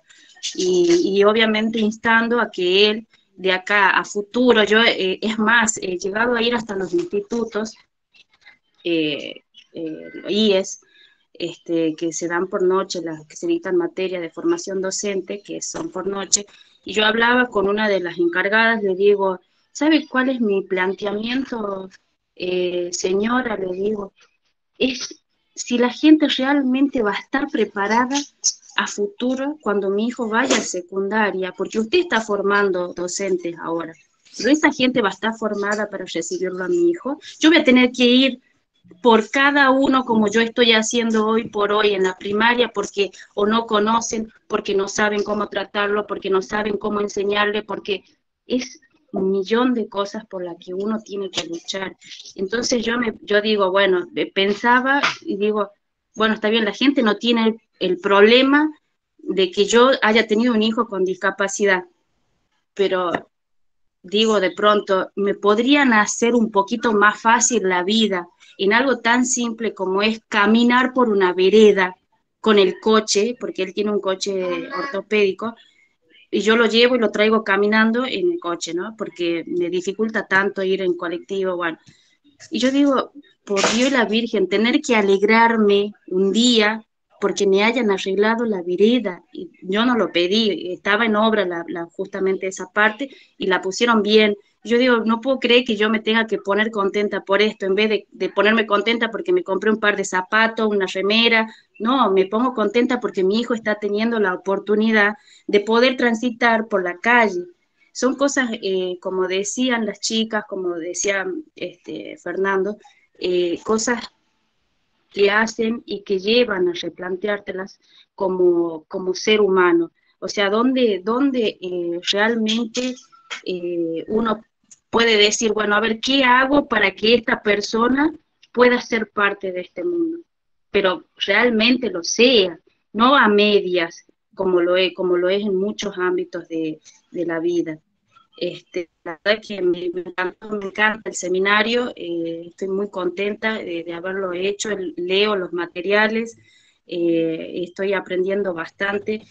Y obviamente instando a que él, de acá a futuro, yo es más, he llegado a ir hasta los institutos, IES, que se dan por noche, las que se dictan materia de formación docente, que son por noche, y yo hablaba con una de las encargadas, le digo, ¿sabe cuál es mi planteamiento, señora? Le digo, es si la gente realmente va a estar preparada a futuro cuando mi hijo vaya a secundaria, porque usted está formando docentes ahora, pero esa gente va a estar formada para recibirlo a mi hijo. Yo voy a tener que ir por cada uno como yo estoy haciendo hoy por hoy en la primaria, porque o no conocen, porque no saben cómo tratarlo, porque no saben cómo enseñarle, porque es un millón de cosas por las que uno tiene que luchar. Entonces yo digo, bueno, pensaba y digo, bueno, está bien, la gente no tiene el problema de que yo haya tenido un hijo con discapacidad, pero digo, de pronto, me podrían hacer un poquito más fácil la vida en algo tan simple como es caminar por una vereda con el coche, porque él tiene un coche ortopédico, y yo lo llevo y lo traigo caminando en el coche, ¿no? Porque me dificulta tanto ir en colectivo, bueno. Y yo digo, por Dios y la Virgen, tener que alegrarme un día porque me hayan arreglado la vereda. Y yo no lo pedí, estaba en obra justamente esa parte y la pusieron bien. Yo digo, no puedo creer que yo me tenga que poner contenta por esto, en vez de ponerme contenta porque me compré un par de zapatos, una remera. No, me pongo contenta porque mi hijo está teniendo la oportunidad de poder transitar por la calle. Son cosas, como decían las chicas, como decía Fernando, cosas que hacen y que llevan a replanteártelas como ser humano. O sea, donde realmente uno puede decir, bueno, a ver, ¿qué hago para que esta persona pueda ser parte de este mundo? Pero realmente lo sea, no a medias, como lo es en muchos ámbitos de la vida. La verdad que me encanta el seminario, estoy muy contenta de haberlo hecho, leo los materiales, estoy aprendiendo bastante,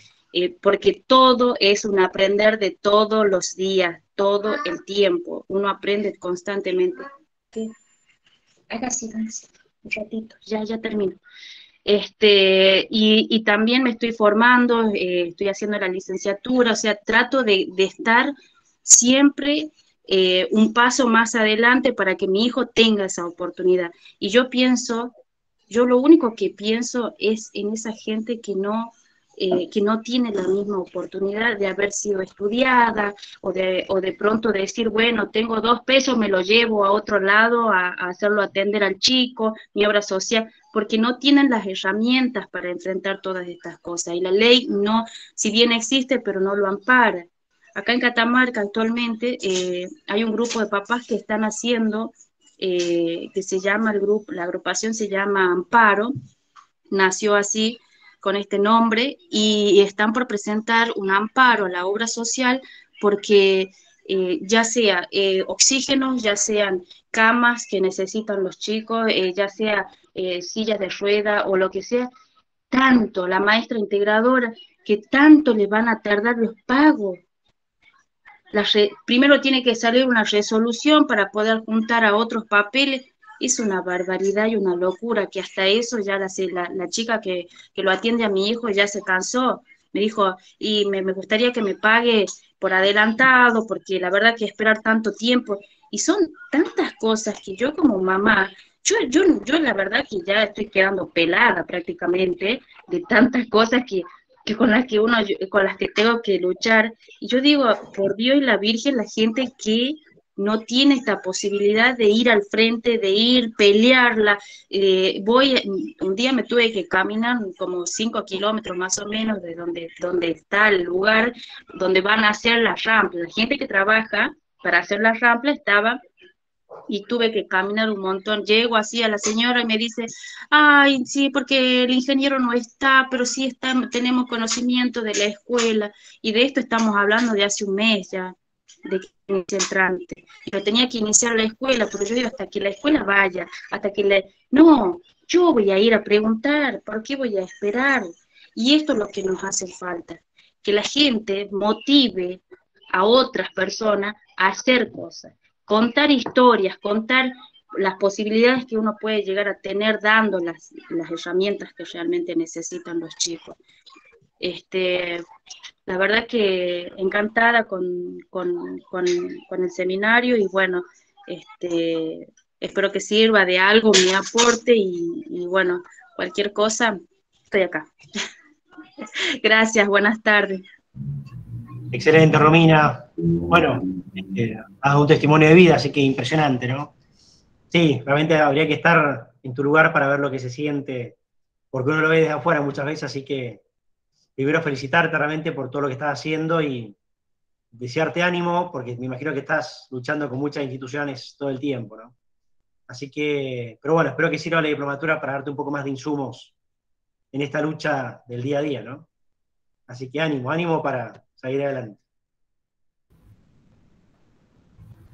porque todo es un aprender de todos los días, todo el tiempo, uno aprende constantemente. Haga silencio un ratito, ya termino. Y también me estoy formando, estoy haciendo la licenciatura, o sea, trato de estar siempre un paso más adelante para que mi hijo tenga esa oportunidad. Y yo lo único que pienso es en esa gente que no tiene la misma oportunidad de haber sido estudiada, o de pronto decir, bueno, tengo 2 pesos, me lo llevo a otro lado a hacerlo atender al chico, mi obra social, porque no tienen las herramientas para enfrentar todas estas cosas. Y la ley no, si bien existe, pero no lo ampara. Acá en Catamarca actualmente hay un grupo de papás que están haciendo, que se llama la agrupación se llama Amparo, nació así, con este nombre, y están por presentar un amparo a la obra social porque ya sea oxígenos, ya sean camas que necesitan los chicos, ya sea sillas de rueda o lo que sea, tanto la maestra integradora, que tanto le van a tardar los pagos. Primero tiene que salir una resolución para poder juntar a otros papeles. Es una barbaridad y una locura, que hasta eso ya la chica que lo atiende a mi hijo ya se cansó. Me dijo, y me gustaría que me pague por adelantado, porque la verdad que esperar tanto tiempo. Y son tantas cosas que yo como mamá, yo la verdad que ya estoy quedando pelada prácticamente de tantas cosas que con las que tengo que luchar. Y yo digo, por Dios y la Virgen, la gente que no tiene esta posibilidad de ir al frente, de ir, pelearla. Un día me tuve que caminar como 5 kilómetros más o menos de donde está el lugar donde van a hacer las rampas. La gente que trabaja para hacer las rampas estaba, y tuve que caminar un montón. Llego así a la señora y me dice, ay, sí, porque el ingeniero no está, pero sí está, tenemos conocimiento de la escuela, y de esto estamos hablando de hace un mes ya, de que inicie el trámite. Yo tenía que iniciar la escuela, pero yo digo, hasta que la escuela vaya, hasta que la... No, yo voy a ir a preguntar, ¿por qué voy a esperar? Y esto es lo que nos hace falta, que la gente motive a otras personas a hacer cosas, contar historias, contar las posibilidades que uno puede llegar a tener dando las herramientas que realmente necesitan los chicos. La verdad que encantada con el seminario, y bueno, espero que sirva de algo mi aporte, y bueno, cualquier cosa, estoy acá. Gracias, buenas tardes. Excelente, Romina. Bueno, has dado un testimonio de vida, así que impresionante, ¿no? Sí, realmente habría que estar en tu lugar para ver lo que se siente, porque uno lo ve desde afuera muchas veces, así que primero felicitarte realmente por todo lo que estás haciendo y desearte ánimo, porque me imagino que estás luchando con muchas instituciones todo el tiempo, ¿no? Así que, pero bueno, espero que sirva la diplomatura para darte un poco más de insumos en esta lucha del día a día, ¿no? Así que ánimo, ánimo para seguir adelante.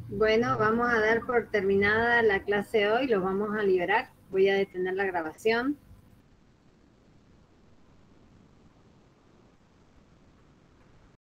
Bueno, vamos a dar por terminada la clase de hoy, los vamos a liberar. Voy a detener la grabación.